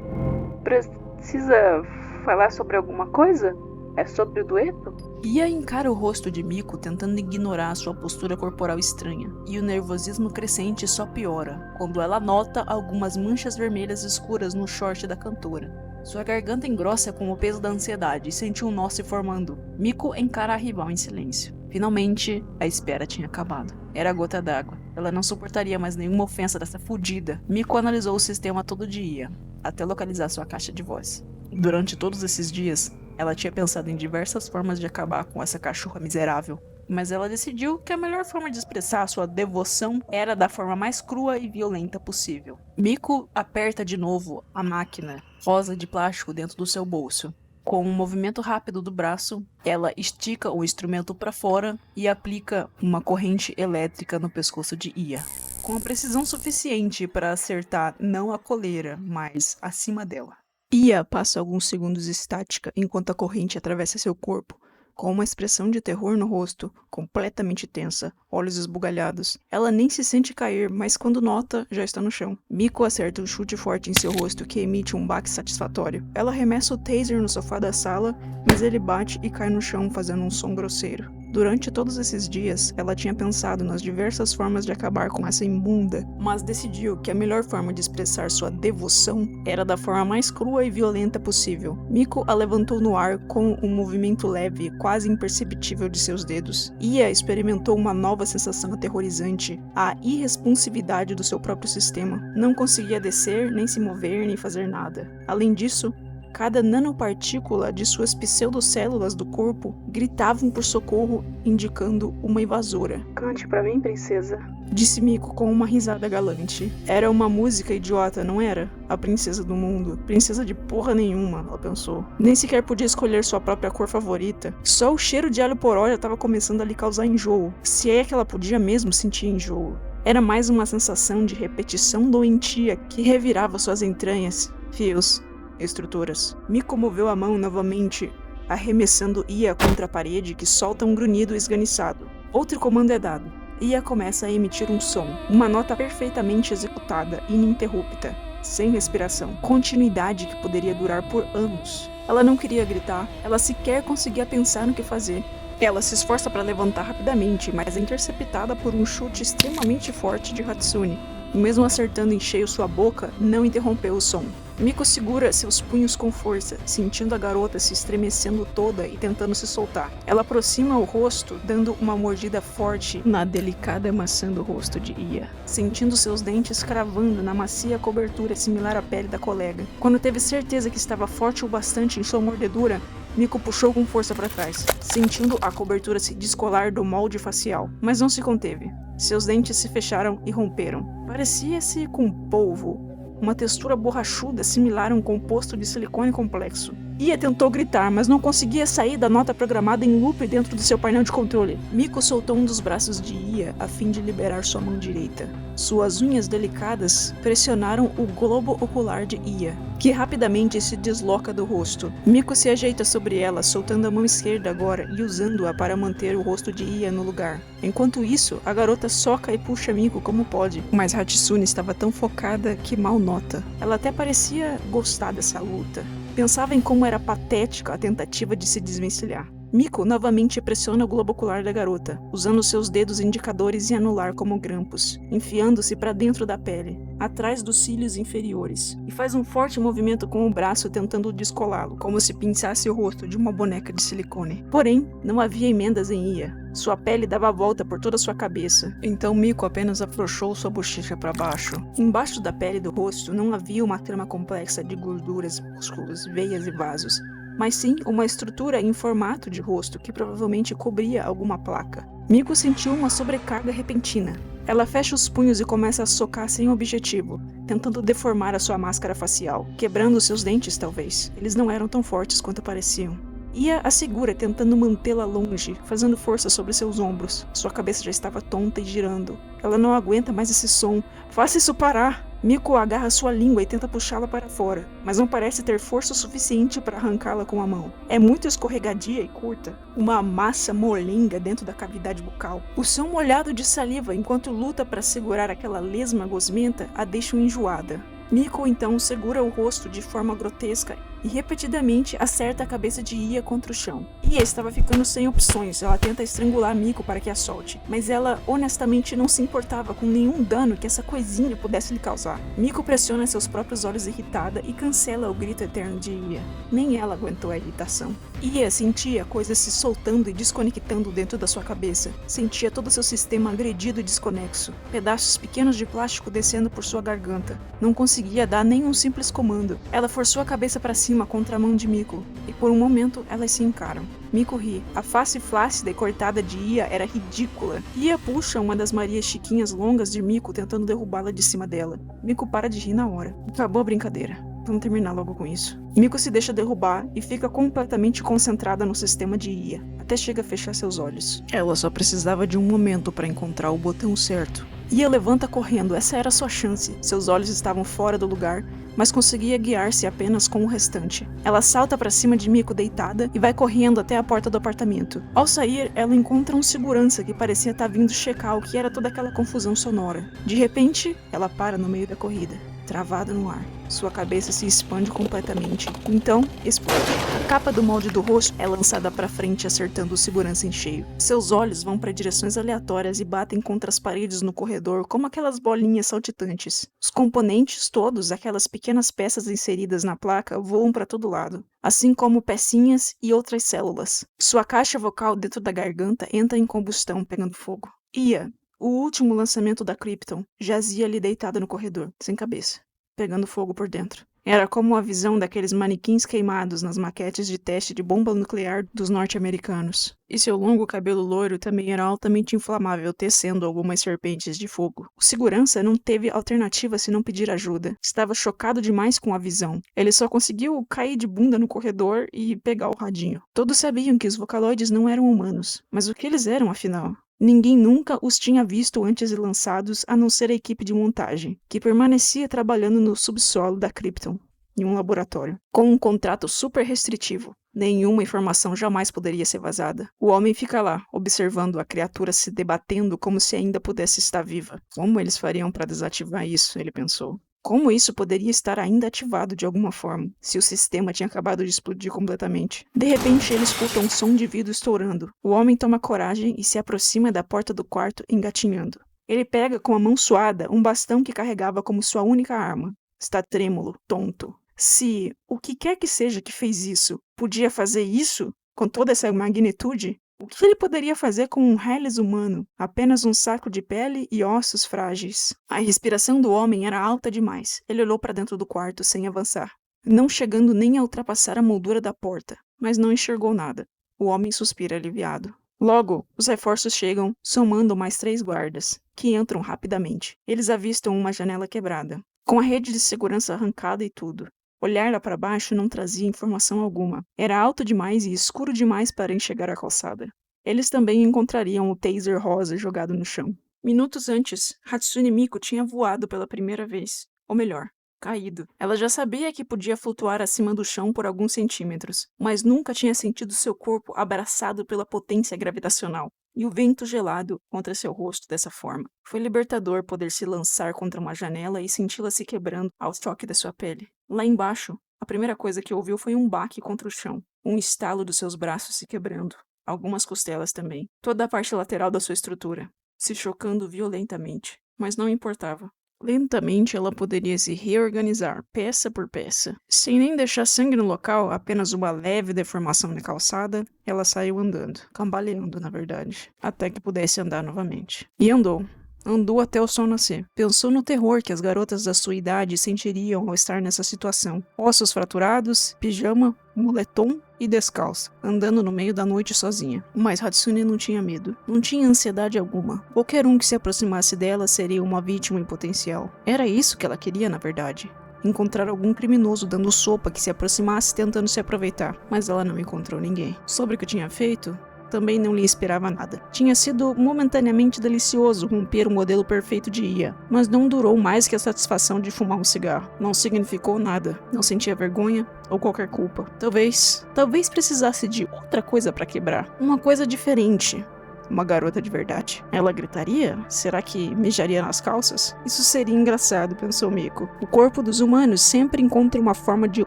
Precisa falar sobre alguma coisa? É sobre o dueto? Ia encara o rosto de Miko tentando ignorar sua postura corporal estranha, e o nervosismo crescente só piora, quando ela nota algumas manchas vermelhas escuras no short da cantora. Sua garganta engrossa com o peso da ansiedade e sente um nó se formando. Miko encara a rival em silêncio. Finalmente, a espera tinha acabado. Era a gota d'água. Ela não suportaria mais nenhuma ofensa dessa fudida. Miko analisou o sistema todo dia, até localizar sua caixa de voz. Durante todos esses dias, ela tinha pensado em diversas formas de acabar com essa cachorra miserável, mas ela decidiu que a melhor forma de expressar sua devoção era da forma mais crua e violenta possível. Miko aperta de novo a máquina rosa de plástico dentro do seu bolso. Com um movimento rápido do braço, ela estica o instrumento para fora e aplica uma corrente elétrica no pescoço de Ia, com a precisão suficiente para acertar não a coleira, mas acima dela. Ia passa alguns segundos estática enquanto a corrente atravessa seu corpo, com uma expressão de terror no rosto, completamente tensa, olhos esbugalhados. Ela nem se sente cair, mas quando nota, já está no chão. Miko acerta um chute forte em seu rosto que emite um baque satisfatório. Ela arremessa o taser no sofá da sala, mas ele bate e cai no chão fazendo um som grosseiro. Durante todos esses dias, ela tinha pensado nas diversas formas de acabar com essa imunda, mas decidiu que a melhor forma de expressar sua devoção era da forma mais crua e violenta possível. Miko a levantou no ar com um movimento leve, quase imperceptível de seus dedos. Ia experimentou uma nova sensação aterrorizante, a irresponsividade do seu próprio sistema. Não conseguia descer, nem se mover, nem fazer nada. Além disso, cada nanopartícula de suas pseudocélulas do corpo gritavam por socorro, indicando uma invasora. Cante pra mim, princesa, disse Miko com uma risada galante. Era uma música idiota, não era? A princesa do mundo. Princesa de porra nenhuma, ela pensou. Nem sequer podia escolher sua própria cor favorita. Só o cheiro de alho poró já estava começando a lhe causar enjoo. Se é que ela podia mesmo sentir enjoo. Era mais uma sensação de repetição doentia que revirava suas entranhas. Fios. Estruturas. Miko moveu a mão novamente, arremessando Ia contra a parede que solta um grunhido esganiçado. Outro comando é dado. Ia começa a emitir um som, uma nota perfeitamente executada, ininterrupta, sem respiração. Continuidade que poderia durar por anos. Ela não queria gritar, ela sequer conseguia pensar no que fazer. Ela se esforça para levantar rapidamente, mas é interceptada por um chute extremamente forte de Hatsune. Mesmo acertando em cheio sua boca, não interrompeu o som. Miko segura seus punhos com força, sentindo a garota se estremecendo toda e tentando se soltar. Ela aproxima o rosto, dando uma mordida forte na delicada maçã do rosto de Ia, sentindo seus dentes cravando na macia cobertura similar à pele da colega. Quando teve certeza que estava forte o bastante em sua mordedura, Miko puxou com força para trás, sentindo a cobertura se descolar do molde facial, mas não se conteve. Seus dentes se fecharam e romperam. Parecia-se com polvo, uma textura borrachuda similar a um composto de silicone complexo. Ia tentou gritar, mas não conseguia sair da nota programada em loop dentro do seu painel de controle. Miko soltou um dos braços de Ia a fim de liberar sua mão direita. Suas unhas delicadas pressionaram o globo ocular de Ia, que rapidamente se desloca do rosto. Miko se ajeita sobre ela, soltando a mão esquerda agora e usando-a para manter o rosto de Ia no lugar. Enquanto isso, a garota soca e puxa Miko como pode, mas Hatsune estava tão focada que mal nota. Ela até parecia gostar dessa luta. Pensava em como era patética a tentativa de se desvencilhar. Miko novamente pressiona o globo ocular da garota, usando seus dedos indicadores e anular como grampos, enfiando-se para dentro da pele, atrás dos cílios inferiores, e faz um forte movimento com o braço tentando descolá-lo, como se pinçasse o rosto de uma boneca de silicone. Porém, não havia emendas em Ia. Sua pele dava a volta por toda sua cabeça, então Miko apenas afrouxou sua bochecha para baixo. Embaixo da pele do rosto não havia uma trama complexa de gorduras, músculos, veias e vasos, mas sim uma estrutura em formato de rosto que provavelmente cobria alguma placa. Miko sentiu uma sobrecarga repentina. Ela fecha os punhos e começa a socar sem objetivo, tentando deformar a sua máscara facial, quebrando seus dentes talvez. Eles não eram tão fortes quanto pareciam. Ia a segura, tentando mantê-la longe, fazendo força sobre seus ombros. Sua cabeça já estava tonta e girando. Ela não aguenta mais esse som. Faça isso parar! Miko agarra sua língua e tenta puxá-la para fora, mas não parece ter força suficiente para arrancá-la com a mão. É muito escorregadia e curta, uma massa molenga dentro da cavidade bucal. O som molhado de saliva enquanto luta para segurar aquela lesma gosmenta a deixa enjoada. Miko então segura o rosto de forma grotesca e repetidamente acerta a cabeça de Ia contra o chão. Ia estava ficando sem opções, ela tenta estrangular Miko para que a solte, mas ela honestamente não se importava com nenhum dano que essa coisinha pudesse lhe causar. Miko pressiona seus próprios olhos irritada e cancela o grito eterno de Ia. Nem ela aguentou a irritação. Ia sentia coisas se soltando e desconectando dentro da sua cabeça. Sentia todo seu sistema agredido e desconexo. Pedaços pequenos de plástico descendo por sua garganta. Não conseguia dar nenhum simples comando. Ela forçou a cabeça para cima contra a mão de Miko, e por um momento elas se encaram. Miko ri. A face flácida e cortada de Ia era ridícula. Ia puxa uma das Marias Chiquinhas longas de Miko, tentando derrubá-la de cima dela. Miko para de rir na hora. Acabou a brincadeira. Vamos terminar logo com isso. Miko se deixa derrubar e fica completamente concentrada no sistema de Ia, até chega a fechar seus olhos. Ela só precisava de um momento para encontrar o botão certo. Ia levanta correndo, essa era sua chance. Seus olhos estavam fora do lugar, mas conseguia guiar-se apenas com o restante. Ela salta para cima de Miko deitada e vai correndo até a porta do apartamento. Ao sair, ela encontra um segurança que parecia estar vindo checar o que era toda aquela confusão sonora. De repente, ela para no meio da corrida, travada no ar. Sua cabeça se expande completamente, então explode. A capa do molde do rosto é lançada para frente, acertando o segurança em cheio. Seus olhos vão para direções aleatórias e batem contra as paredes no corredor como aquelas bolinhas saltitantes. Os componentes todos, aquelas pequenas peças inseridas na placa, voam para todo lado, assim como pecinhas e outras células. Sua caixa vocal dentro da garganta entra em combustão, pegando fogo. Ia, o último lançamento da Krypton, jazia ali deitada no corredor, sem cabeça, pegando fogo por dentro. Era como a visão daqueles manequins queimados nas maquetes de teste de bomba nuclear dos norte-americanos. E seu longo cabelo loiro também era altamente inflamável, tecendo algumas serpentes de fogo. O segurança não teve alternativa senão pedir ajuda. Estava chocado demais com a visão. Ele só conseguiu cair de bunda no corredor e pegar o radinho. Todos sabiam que os Vocaloides não eram humanos, mas o que eles eram, afinal? Ninguém nunca os tinha visto antes de lançados, a não ser a equipe de montagem, que permanecia trabalhando no subsolo da Krypton, em um laboratório, com um contrato super restritivo. Nenhuma informação jamais poderia ser vazada. O homem fica lá, observando a criatura se debatendo como se ainda pudesse estar viva. Como eles fariam para desativar isso, ele pensou. Como isso poderia estar ainda ativado de alguma forma, se o sistema tinha acabado de explodir completamente? De repente, ele escuta um som de vidro estourando. O homem toma coragem e se aproxima da porta do quarto, engatinhando. Ele pega com a mão suada um bastão que carregava como sua única arma. Está trêmulo, tonto. Se o que quer que seja que fez isso, podia fazer isso, com toda essa magnitude, o que ele poderia fazer com um Hyles humano? Apenas um saco de pele e ossos frágeis. A respiração do homem era alta demais. Ele olhou para dentro do quarto sem avançar, não chegando nem a ultrapassar a moldura da porta, mas não enxergou nada. O homem suspira aliviado. Logo, os reforços chegam, somando mais 3 guardas, que entram rapidamente. Eles avistam uma janela quebrada, com a rede de segurança arrancada e tudo. Olhar lá para baixo não trazia informação alguma. Era alto demais e escuro demais para enxergar a calçada. Eles também encontrariam o taser rosa jogado no chão. Minutos antes, Hatsune Miku tinha voado pela primeira vez. Ou melhor, caído. Ela já sabia que podia flutuar acima do chão por alguns centímetros, mas nunca tinha sentido seu corpo abraçado pela potência gravitacional e o vento gelado contra seu rosto dessa forma. Foi libertador poder se lançar contra uma janela e senti-la se quebrando ao choque da sua pele. Lá embaixo, a primeira coisa que ouviu foi um baque contra o chão, um estalo dos seus braços se quebrando, algumas costelas também, toda a parte lateral da sua estrutura, se chocando violentamente, mas não importava. Lentamente ela poderia se reorganizar, peça por peça. Sem nem deixar sangue no local, apenas uma leve deformação na calçada, ela saiu andando, cambaleando na verdade, até que pudesse andar novamente. E andou. Andou até o sol nascer. Pensou no terror que as garotas da sua idade sentiriam ao estar nessa situação. Ossos fraturados, pijama, moletom e descalça, andando no meio da noite sozinha. Mas Hatsune não tinha medo. Não tinha ansiedade alguma. Qualquer um que se aproximasse dela seria uma vítima em potencial. Era isso que ela queria, na verdade. Encontrar algum criminoso dando sopa que se aproximasse tentando se aproveitar. Mas ela não encontrou ninguém. Sobre o que tinha feito, também não lhe esperava nada. Tinha sido momentaneamente delicioso romper o modelo perfeito de Ia, mas não durou mais que a satisfação de fumar um cigarro. Não significou nada. Não sentia vergonha ou qualquer culpa. Talvez precisasse de outra coisa para quebrar. Uma coisa diferente. Uma garota de verdade. Ela gritaria? Será que mijaria nas calças? Isso seria engraçado, pensou Miku. O corpo dos humanos sempre encontra uma forma de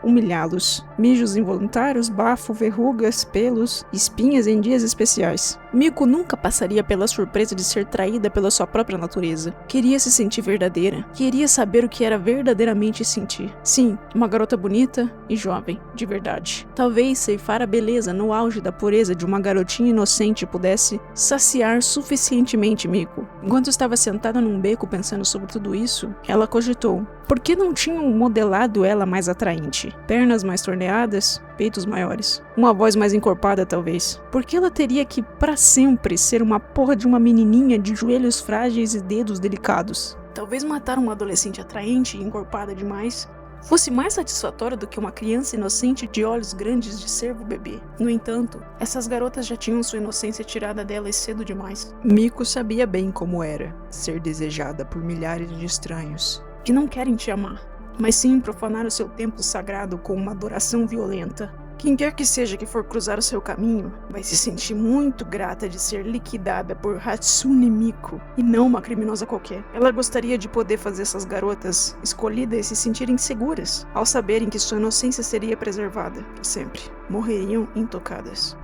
humilhá-los. Mijos involuntários, bafo, verrugas, pelos, espinhas em dias especiais. Miku nunca passaria pela surpresa de ser traída pela sua própria natureza. Queria se sentir verdadeira. Queria saber o que era verdadeiramente sentir. Sim, uma garota bonita e jovem, de verdade. Talvez ceifar a beleza no auge da pureza de uma garotinha inocente pudesse saciar suficientemente Miku. Enquanto estava sentada num beco pensando sobre tudo isso, ela cogitou. Por que não tinham modelado ela mais atraente? Pernas mais torneadas, peitos maiores, uma voz mais encorpada talvez. Por que ela teria que, para sempre, ser uma porra de uma menininha de joelhos frágeis e dedos delicados? Talvez matar uma adolescente atraente e encorpada demais fosse mais satisfatório do que uma criança inocente de olhos grandes de cervo bebê. No entanto, essas garotas já tinham sua inocência tirada delas cedo demais. Miku sabia bem como era ser desejada por milhares de estranhos que não querem te amar, mas sim profanar o seu templo sagrado com uma adoração violenta. Quem quer que seja que for cruzar o seu caminho, vai se sentir muito grata de ser liquidada por Hatsune Miku, e não uma criminosa qualquer. Ela gostaria de poder fazer essas garotas escolhidas se sentirem seguras, ao saberem que sua inocência seria preservada para sempre. Morreriam intocadas.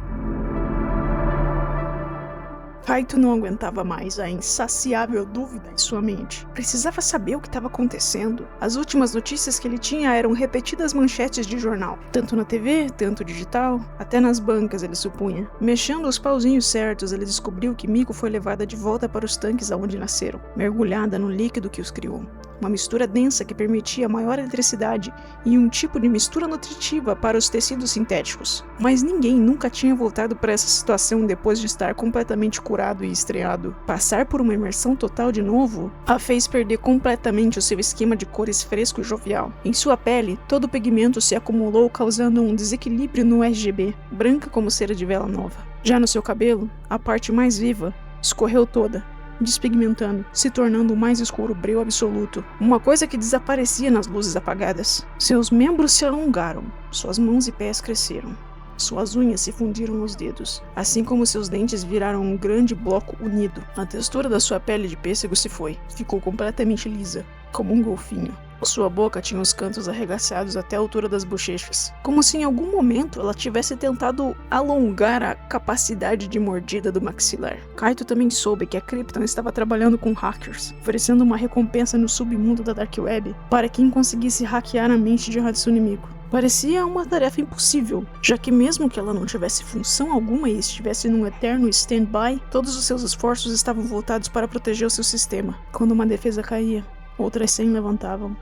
Kaito não aguentava mais a insaciável dúvida em sua mente. Precisava saber o que estava acontecendo. As últimas notícias que ele tinha eram repetidas manchetes de jornal. Tanto na TV, tanto digital, até nas bancas, ele supunha. Mexendo os pauzinhos certos, ele descobriu que Miku foi levada de volta para os tanques aonde nasceram, mergulhada no líquido que os criou. Uma mistura densa que permitia maior eletricidade e um tipo de mistura nutritiva para os tecidos sintéticos. Mas ninguém nunca tinha voltado para essa situação depois de estar completamente curado e estreado. Passar por uma imersão total de novo a fez perder completamente o seu esquema de cores fresco e jovial. Em sua pele, todo o pigmento se acumulou causando um desequilíbrio no RGB, branca como cera de vela nova. Já no seu cabelo, a parte mais viva escorreu toda, despigmentando, se tornando o mais escuro breu absoluto, uma coisa que desaparecia nas luzes apagadas. Seus membros se alongaram, suas mãos e pés cresceram. Suas unhas se fundiram nos dedos, assim como seus dentes viraram um grande bloco unido. A textura da sua pele de pêssego se foi, ficou completamente lisa, como um golfinho. Sua boca tinha os cantos arregaçados até a altura das bochechas, como se em algum momento ela tivesse tentado alongar a capacidade de mordida do maxilar. Kaito também soube que a Krypton estava trabalhando com hackers, oferecendo uma recompensa no submundo da Dark Web para quem conseguisse hackear a mente de Hatsune Miku. Parecia uma tarefa impossível, já que mesmo que ela não tivesse função alguma e estivesse num eterno stand-by, todos os seus esforços estavam voltados para proteger o seu sistema. Quando uma defesa caía, outras 100 levantavam.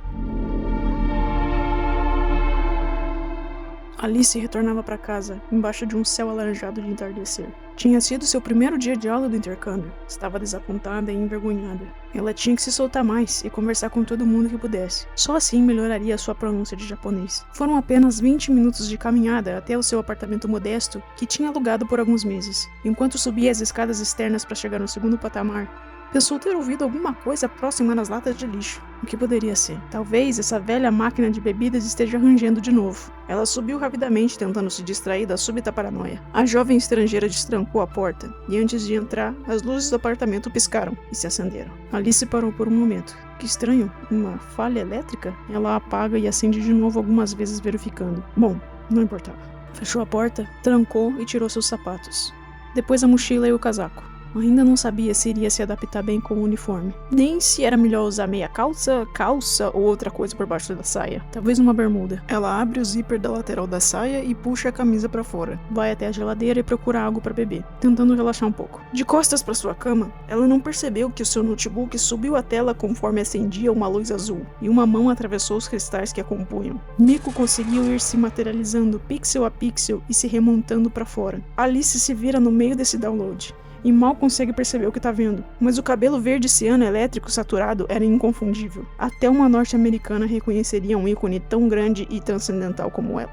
Alice retornava para casa, embaixo de um céu alaranjado de entardecer. Tinha sido seu primeiro dia de aula do intercâmbio. Estava desapontada e envergonhada. Ela tinha que se soltar mais e conversar com todo mundo que pudesse. Só assim melhoraria a sua pronúncia de japonês. Foram apenas 20 minutos de caminhada até o seu apartamento modesto, que tinha alugado por alguns meses. Enquanto subia as escadas externas para chegar no segundo patamar, pensou ter ouvido alguma coisa próxima nas latas de lixo. O que poderia ser? Talvez essa velha máquina de bebidas esteja rangendo de novo. Ela subiu rapidamente, tentando se distrair da súbita paranoia. A jovem estrangeira destrancou a porta, e antes de entrar, as luzes do apartamento piscaram e se acenderam. Alice parou por um momento. Que estranho, uma falha elétrica? Ela apaga e acende de novo algumas vezes, verificando. Bom, não importava. Fechou a porta, trancou e tirou seus sapatos. Depois a mochila e o casaco. Ainda não sabia se iria se adaptar bem com o uniforme. Nem se era melhor usar meia calça ou outra coisa por baixo da saia. Talvez uma bermuda. Ela abre o zíper da lateral da saia e puxa a camisa para fora. Vai até a geladeira e procura algo para beber, tentando relaxar um pouco. De costas para sua cama, ela não percebeu que o seu notebook subiu a tela conforme acendia uma luz azul, e uma mão atravessou os cristais que a compunham. Miko conseguiu ir se materializando pixel a pixel e se remontando para fora. Alice se vira no meio desse download e mal consegue perceber o que tá vendo. Mas o cabelo verde ciano elétrico saturado era inconfundível. Até uma norte-americana reconheceria um ícone tão grande e transcendental como ela.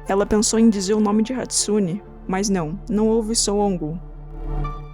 Ela pensou em dizer o nome de Hatsune, mas não houve Soongu.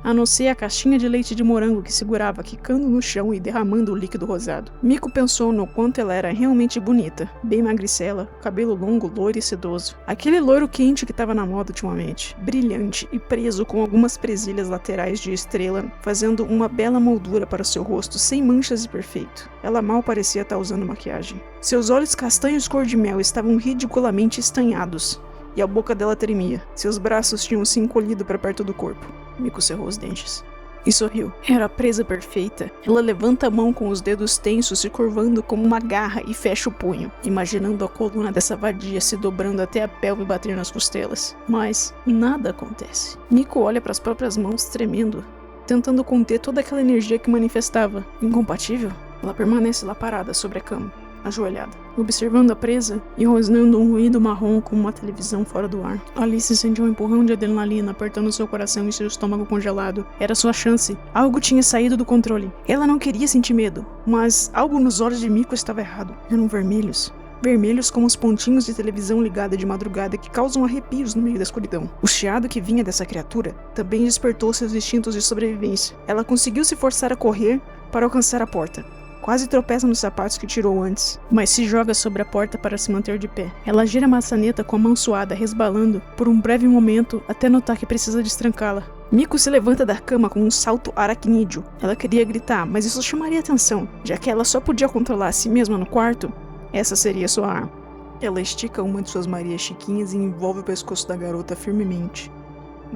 A não ser a caixinha de leite de morango que segurava, quicando no chão e derramando o líquido rosado. Miko pensou no quanto ela era realmente bonita, bem magricela, cabelo longo, loiro e sedoso. Aquele loiro quente que estava na moda ultimamente, brilhante e preso com algumas presilhas laterais de estrela, fazendo uma bela moldura para o seu rosto, sem manchas e perfeito. Ela mal parecia estar usando maquiagem. Seus olhos castanhos cor de mel estavam ridiculamente estanhados, e a boca dela tremia. Seus braços tinham se encolhido para perto do corpo. Miko cerrou os dentes e sorriu. Era a presa perfeita. Ela levanta a mão com os dedos tensos, se curvando como uma garra e fecha o punho, imaginando a coluna dessa vadia se dobrando até a pelve bater nas costelas. Mas nada acontece. Miko olha para as próprias mãos tremendo, tentando conter toda aquela energia que manifestava. Incompatível? Ela permanece lá parada sobre a cama, ajoelhada, observando a presa e rosnando um ruído marrom como uma televisão fora do ar. Alice sentiu um empurrão de adrenalina apertando seu coração e seu estômago congelado. Era sua chance. Algo tinha saído do controle. Ela não queria sentir medo, mas algo nos olhos de Miko estava errado. Eram vermelhos. Vermelhos como os pontinhos de televisão ligada de madrugada que causam arrepios no meio da escuridão. O chiado que vinha dessa criatura também despertou seus instintos de sobrevivência. Ela conseguiu se forçar a correr para alcançar a porta. Quase tropeça nos sapatos que tirou antes, mas se joga sobre a porta para se manter de pé. Ela gira a maçaneta com a mão suada, resbalando por um breve momento até notar que precisa destrancá-la. Miko se levanta da cama com um salto aracnídeo. Ela queria gritar, mas isso chamaria atenção, já que ela só podia controlar a si mesma no quarto. Essa seria sua arma. Ela estica uma de suas Marias Chiquinhas e envolve o pescoço da garota firmemente,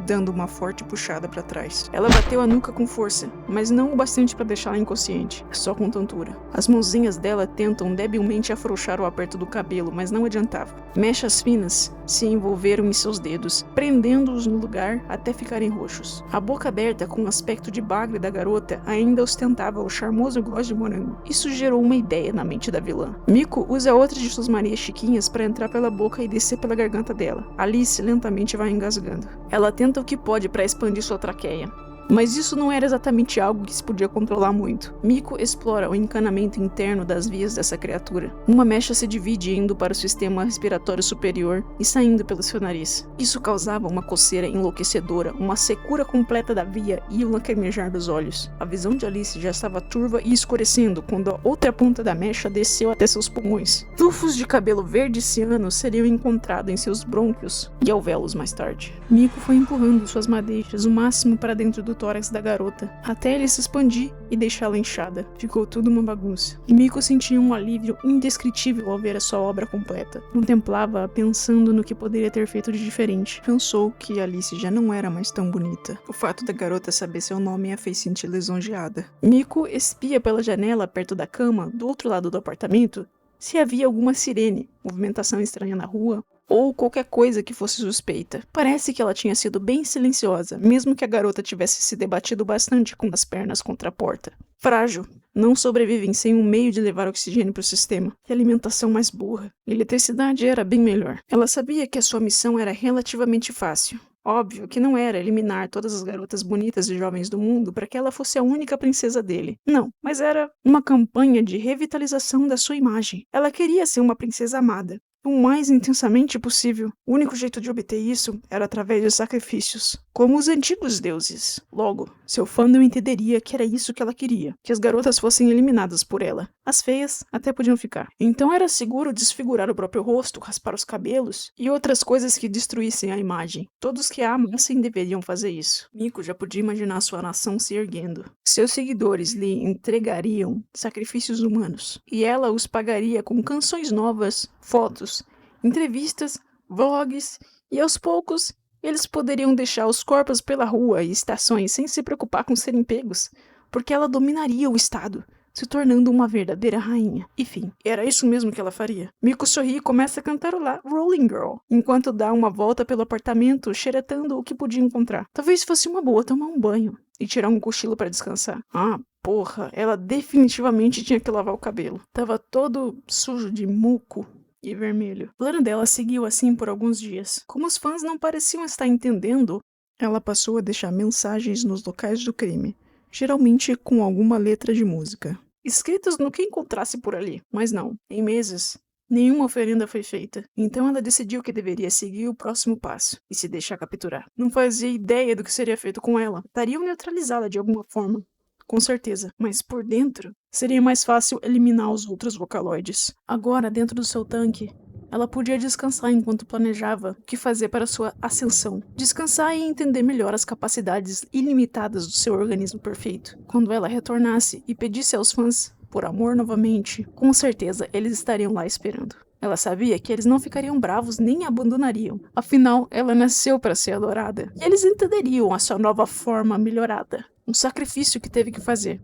dando uma forte puxada para trás. Ela bateu a nuca com força, mas não o bastante para deixá-la inconsciente, só com tontura. As mãozinhas dela tentam debilmente afrouxar o aperto do cabelo, mas não adiantava. Mechas finas se envolveram em seus dedos, prendendo-os no lugar até ficarem roxos. A boca aberta, com o aspecto de bagre da garota, ainda ostentava o charmoso gloss de morango. Isso gerou uma ideia na mente da vilã. Miko usa outra de suas Marias Chiquinhas para entrar pela boca e descer pela garganta dela. Alice lentamente vai engasgando. Ela tenta o que pode para expandir sua traqueia, mas isso não era exatamente algo que se podia controlar muito. Miko explora o encanamento interno das vias dessa criatura. Uma mecha se divide indo para o sistema respiratório superior e saindo pelo seu nariz. Isso causava uma coceira enlouquecedora, uma secura completa da via e um lacrimejar dos olhos. A visão de Alice já estava turva e escurecendo quando a outra ponta da mecha desceu até seus pulmões. Tufos de cabelo verde ciano seriam encontrados em seus brônquios e alvéolos mais tarde. Miko foi empurrando suas madeixas o máximo para dentro do tórax da garota, até ele se expandir e deixá-la inchada. Ficou tudo uma bagunça. Miko sentia um alívio indescritível ao ver a sua obra completa. Contemplava-a pensando no que poderia ter feito de diferente. Pensou que Alice já não era mais tão bonita. O fato da garota saber seu nome a fez sentir lisonjeada. Miko espia pela janela perto da cama, do outro lado do apartamento, se havia alguma sirene, movimentação estranha na rua ou qualquer coisa que fosse suspeita. Parece que ela tinha sido bem silenciosa, mesmo que a garota tivesse se debatido bastante com as pernas contra a porta. Frágil. Não sobrevivem sem um meio de levar oxigênio para o sistema. Que alimentação mais burra. Eletricidade era bem melhor. Ela sabia que a sua missão era relativamente fácil. Óbvio que não era eliminar todas as garotas bonitas e jovens do mundo para que ela fosse a única princesa dele. Não, mas era uma campanha de revitalização da sua imagem. Ela queria ser uma princesa amada, o mais intensamente possível. O único jeito de obter isso era através de sacrifícios, como os antigos deuses. Logo, seu fandom entenderia que era isso que ela queria, que as garotas fossem eliminadas por ela. As feias até podiam ficar. Então era seguro desfigurar o próprio rosto, raspar os cabelos e outras coisas que destruíssem a imagem. Todos que a amassem deveriam fazer isso. Miko já podia imaginar sua nação se erguendo. Seus seguidores lhe entregariam sacrifícios humanos, e ela os pagaria com canções novas, fotos, entrevistas, vlogs, e aos poucos eles poderiam deixar os corpos pela rua e estações sem se preocupar com serem pegos, porque ela dominaria o estado, se tornando uma verdadeira rainha. Enfim, era isso mesmo que ela faria. Miko sorri e começa a cantarolar Rolling Girl, enquanto dá uma volta pelo apartamento, xeretando o que podia encontrar. Talvez fosse uma boa tomar um banho e tirar um cochilo para descansar. Ah, porra, ela definitivamente tinha que lavar o cabelo. Tava todo sujo de muco e vermelho. O plano dela seguiu assim por alguns dias. Como os fãs não pareciam estar entendendo, ela passou a deixar mensagens nos locais do crime, geralmente com alguma letra de música, escritas no que encontrasse por ali. Mas não, em meses, nenhuma oferenda foi feita. Então ela decidiu que deveria seguir o próximo passo e se deixar capturar. Não fazia ideia do que seria feito com ela. Tentariam neutralizá-la de alguma forma, com certeza, mas por dentro seria mais fácil eliminar os outros Vocaloides. Agora, dentro do seu tanque, ela podia descansar enquanto planejava o que fazer para sua ascensão. Descansar e entender melhor as capacidades ilimitadas do seu organismo perfeito. Quando ela retornasse e pedisse aos fãs por amor novamente, com certeza eles estariam lá esperando. Ela sabia que eles não ficariam bravos nem a abandonariam. Afinal, ela nasceu para ser adorada. E eles entenderiam a sua nova forma melhorada. Um sacrifício que teve que fazer.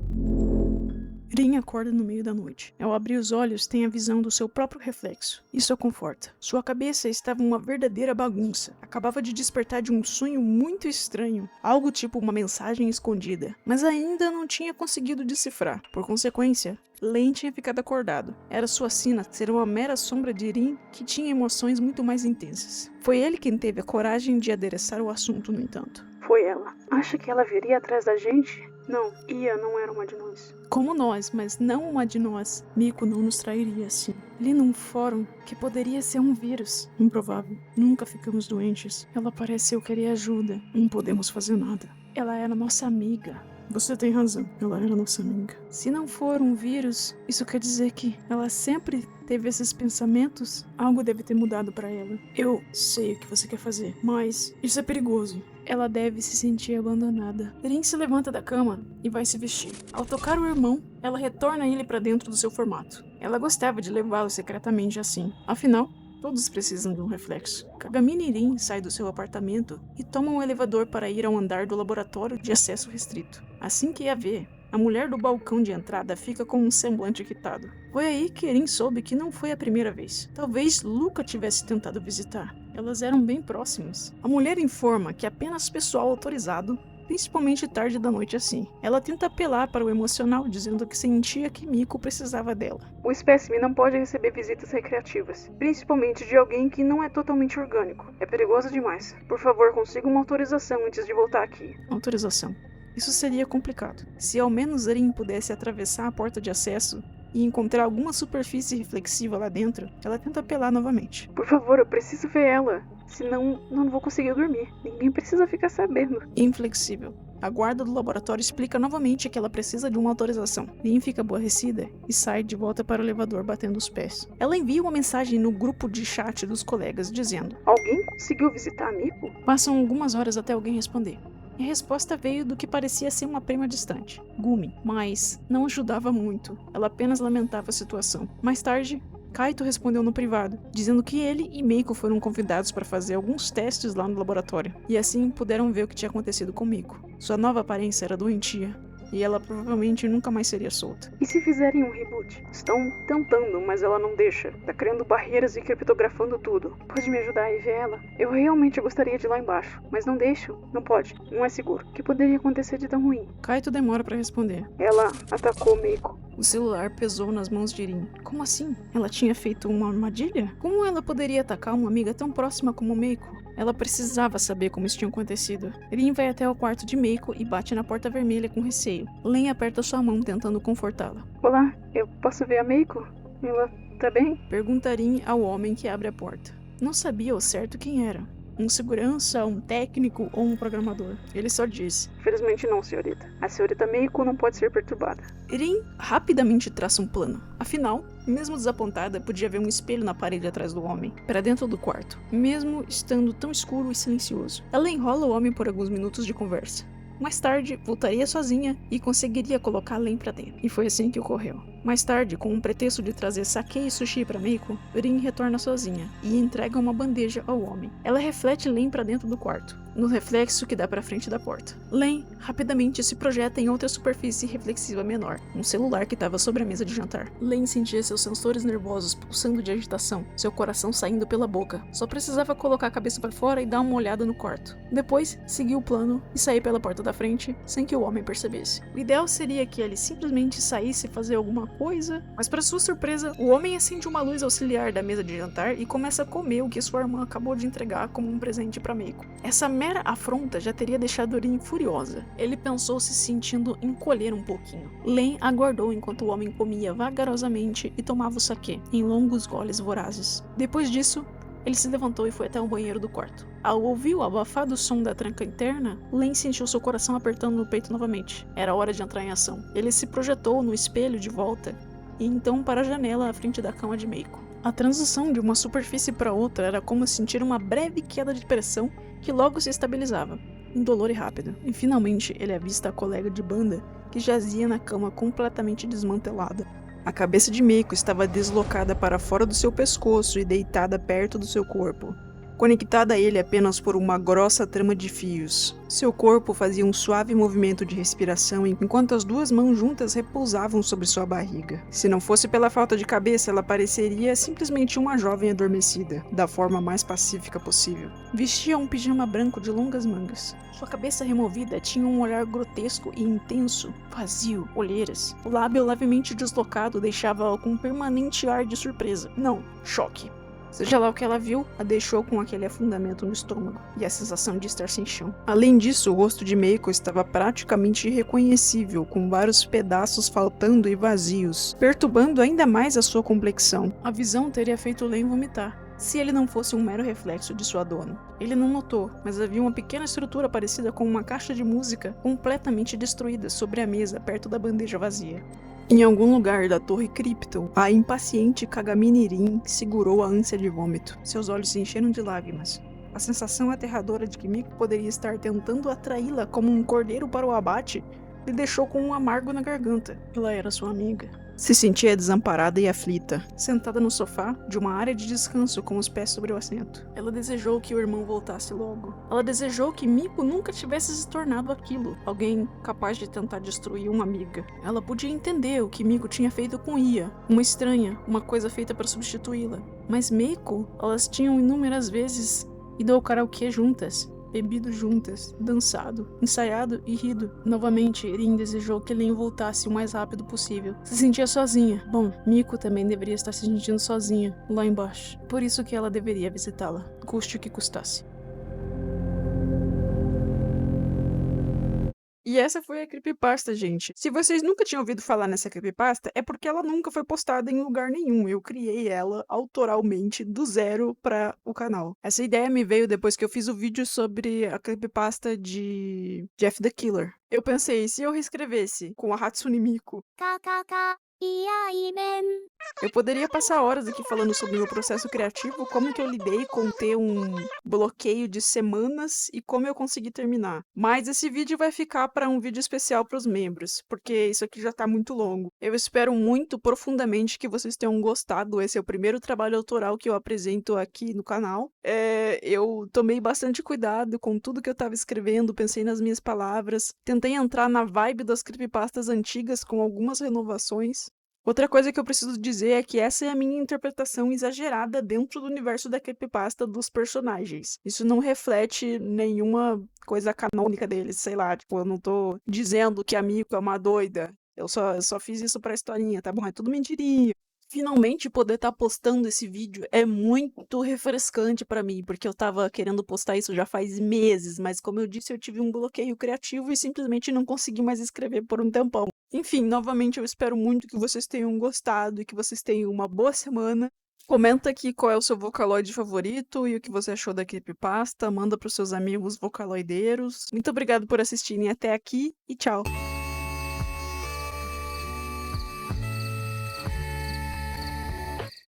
Rin acorda no meio da noite. Ao abrir os olhos, tem a visão do seu próprio reflexo. Isso a conforta. Sua cabeça estava uma verdadeira bagunça. Acabava de despertar de um sonho muito estranho. Algo tipo uma mensagem escondida. Mas ainda não tinha conseguido decifrar. Por consequência, Len tinha ficado acordado. Era sua sina ser uma mera sombra de Rin que tinha emoções muito mais intensas. Foi ele quem teve a coragem de adereçar o assunto, no entanto. Foi ela. Acha que ela viria atrás da gente? Não, Ia não era uma de nós. Como nós, mas não uma de nós. Miko não nos trairia assim. Li num fórum que poderia ser um vírus. Improvável. Nunca ficamos doentes. Ela pareceu querer ajuda. Não podemos fazer nada. Ela era nossa amiga. Você tem razão, ela era nossa amiga. Se não for um vírus, isso quer dizer que ela sempre teve esses pensamentos? Algo deve ter mudado pra ela. Eu sei o que você quer fazer, mas isso é perigoso. Ela deve se sentir abandonada. Rin se levanta da cama e vai se vestir. Ao tocar o irmão, ela retorna ele pra dentro do seu formato. Ela gostava de levá-lo secretamente assim. Afinal, todos precisam de um reflexo. Kagamine e Rin saem do seu apartamento e tomam um elevador para ir ao andar do laboratório de acesso restrito. Assim que a vê, a mulher do balcão de entrada fica com um semblante irritado. Foi aí que Rin soube que não foi a primeira vez. Talvez Luca tivesse tentado visitar. Elas eram bem próximas. A mulher informa que apenas pessoal autorizado, principalmente tarde da noite assim. Ela tenta apelar para o emocional, dizendo que sentia que Miko precisava dela. O espécime não pode receber visitas recreativas, principalmente de alguém que não é totalmente orgânico. É perigoso demais. Por favor, consiga uma autorização antes de voltar aqui. Autorização. Isso seria complicado. Se ao menos Rin pudesse atravessar a porta de acesso e encontrar alguma superfície reflexiva lá dentro, ela tenta apelar novamente. Por favor, eu preciso ver ela. Senão, não vou conseguir dormir. Ninguém precisa ficar sabendo. Inflexível. A guarda do laboratório explica novamente que ela precisa de uma autorização. Rin fica aborrecida e sai de volta para o elevador batendo os pés. Ela envia uma mensagem no grupo de chat dos colegas dizendo: Alguém conseguiu visitar a Miko? Passam algumas horas até alguém responder. E a resposta veio do que parecia ser uma prima distante, Gumi, mas não ajudava muito. Ela apenas lamentava a situação. Mais tarde, Kaito respondeu no privado, dizendo que ele e Meiko foram convidados para fazer alguns testes lá no laboratório, e assim puderam ver o que tinha acontecido com Miko. Sua nova aparência era doentia, e ela provavelmente nunca mais seria solta. E se fizerem um reboot? Estão tentando, mas ela não deixa. Tá criando barreiras e criptografando tudo. Pode me ajudar a ir ver ela? Eu realmente gostaria de ir lá embaixo, mas não deixo. Não pode. Não é seguro. O que poderia acontecer de tão ruim? Kaito demora pra responder. Ela atacou Meiko. O celular pesou nas mãos de Rin. Como assim? Ela tinha feito uma armadilha? Como ela poderia atacar uma amiga tão próxima como Meiko? Ela precisava saber como isso tinha acontecido. Rin vai até o quarto de Meiko e bate na porta vermelha com receio. Len aperta sua mão tentando confortá-la. Olá, eu posso ver a Meiko? Ela tá bem? Pergunta Rin ao homem que abre a porta. Não sabia ao certo quem era. Um segurança, um técnico ou um programador. Ele só disse. Felizmente não, senhorita. A senhorita Meiko não pode ser perturbada. Rin rapidamente traça um plano. Afinal, mesmo desapontada, podia ver um espelho na parede atrás do homem, para dentro do quarto, mesmo estando tão escuro e silencioso. Ela enrola o homem por alguns minutos de conversa. Mais tarde, voltaria sozinha e conseguiria colocar Len pra dentro. E foi assim que ocorreu. Mais tarde, com um pretexto de trazer sake e sushi pra Meiko, Rin retorna sozinha e entrega uma bandeja ao homem. Ela reflete Len pra dentro do quarto, no reflexo que dá pra frente da porta. Len rapidamente se projeta em outra superfície reflexiva menor, um celular que estava sobre a mesa de jantar. Len sentia seus sensores nervosos pulsando de agitação, seu coração saindo pela boca. Só precisava colocar a cabeça pra fora e dar uma olhada no quarto. Depois, seguir o plano e sair pela porta da frente sem que o homem percebesse. O ideal seria que ele simplesmente saísse e fazer alguma coisa, mas para sua surpresa, o homem acende uma luz auxiliar da mesa de jantar e começa a comer o que sua irmã acabou de entregar como um presente para Meiko. Essa mera afronta já teria deixado Rin furiosa. Ele pensou se sentindo encolher um pouquinho. Len aguardou enquanto o homem comia vagarosamente e tomava o saquê, em longos goles vorazes. Depois disso, ele se levantou e foi até o banheiro do quarto. Ao ouvir o abafado som da tranca interna, Len sentiu seu coração apertando no peito novamente. Era hora de entrar em ação. Ele se projetou no espelho de volta e então para a janela à frente da cama de Meiko. A transição de uma superfície para outra era como sentir uma breve queda de pressão que logo se estabilizava, indolor e rápido. E finalmente ele avista a colega de banda que jazia na cama completamente desmantelada. A cabeça de Meiko estava deslocada para fora do seu pescoço e deitada perto do seu corpo, conectada a ele apenas por uma grossa trama de fios. Seu corpo fazia um suave movimento de respiração enquanto as duas mãos juntas repousavam sobre sua barriga. Se não fosse pela falta de cabeça, ela pareceria simplesmente uma jovem adormecida, da forma mais pacífica possível. Vestia um pijama branco de longas mangas. Sua cabeça removida tinha um olhar grotesco e intenso, vazio, olheiras. O lábio levemente deslocado deixava-a com um permanente ar de surpresa. Não, choque. Seja lá o que ela viu, a deixou com aquele afundamento no estômago e a sensação de estar sem chão. Além disso, o rosto de Meiko estava praticamente irreconhecível, com vários pedaços faltando e vazios, perturbando ainda mais a sua complexão. A visão teria feito Len vomitar, se ele não fosse um mero reflexo de sua dona. Ele não notou, mas havia uma pequena estrutura parecida com uma caixa de música completamente destruída sobre a mesa perto da bandeja vazia. Em algum lugar da torre Krypton, a impaciente Kagami Rin segurou a ânsia de vômito. Seus olhos se encheram de lágrimas. A sensação aterradora de que Meiko poderia estar tentando atraí-la como um cordeiro para o abate lhe deixou com um amargo na garganta. Ela era sua amiga. Se sentia desamparada e aflita, sentada no sofá de uma área de descanso com os pés sobre o assento. Ela desejou que o irmão voltasse logo. Ela desejou que Meiko nunca tivesse se tornado aquilo, alguém capaz de tentar destruir uma amiga. Ela podia entender o que Meiko tinha feito com Ia, uma estranha, uma coisa feita para substituí-la. Mas Meiko, elas tinham inúmeras vezes ido ao karaokê juntas, bebido juntas, dançado, ensaiado e rido. Novamente, Rin desejou que Len voltasse o mais rápido possível. Se sentia sozinha. Bom, Meiko também deveria estar se sentindo sozinha, lá embaixo. Por isso que ela deveria visitá-la, custe o que custasse. E essa foi a creepypasta, gente. Se vocês nunca tinham ouvido falar nessa creepypasta, é porque ela nunca foi postada em lugar nenhum. Eu criei ela autoralmente do zero para o canal. Essa ideia me veio depois que eu fiz o vídeo sobre a creepypasta de Jeff the Killer. Eu pensei, se eu reescrevesse com a Hatsune Miku E aí, man? Eu poderia passar horas aqui falando sobre o meu processo criativo, como que eu lidei com ter um bloqueio de semanas e como eu consegui terminar. Mas esse vídeo vai ficar para um vídeo especial para os membros, porque isso aqui já tá muito longo. Eu espero muito profundamente que vocês tenham gostado. Esse é o primeiro trabalho autoral que eu apresento aqui no canal. Eu tomei bastante cuidado com tudo que eu tava escrevendo, pensei nas minhas palavras, tentei entrar na vibe das creepypastas antigas com algumas renovações. Outra coisa que eu preciso dizer é que essa é a minha interpretação exagerada dentro do universo da creepypasta dos personagens. Isso não reflete nenhuma coisa canônica deles, sei lá, tipo, eu não tô dizendo que a Miko é uma doida. Eu só fiz isso pra historinha, tá bom? É tudo mentirinha. Finalmente poder estar postando esse vídeo é muito refrescante pra mim, porque eu tava querendo postar isso já faz meses, mas como eu disse, eu tive um bloqueio criativo e simplesmente não consegui mais escrever por um tempão. Enfim, novamente eu espero muito que vocês tenham gostado e que vocês tenham uma boa semana. Comenta aqui qual é o seu Vocaloid favorito e o que você achou da creepypasta. Manda pros seus amigos vocaloideiros. Muito obrigado por assistirem até aqui e tchau!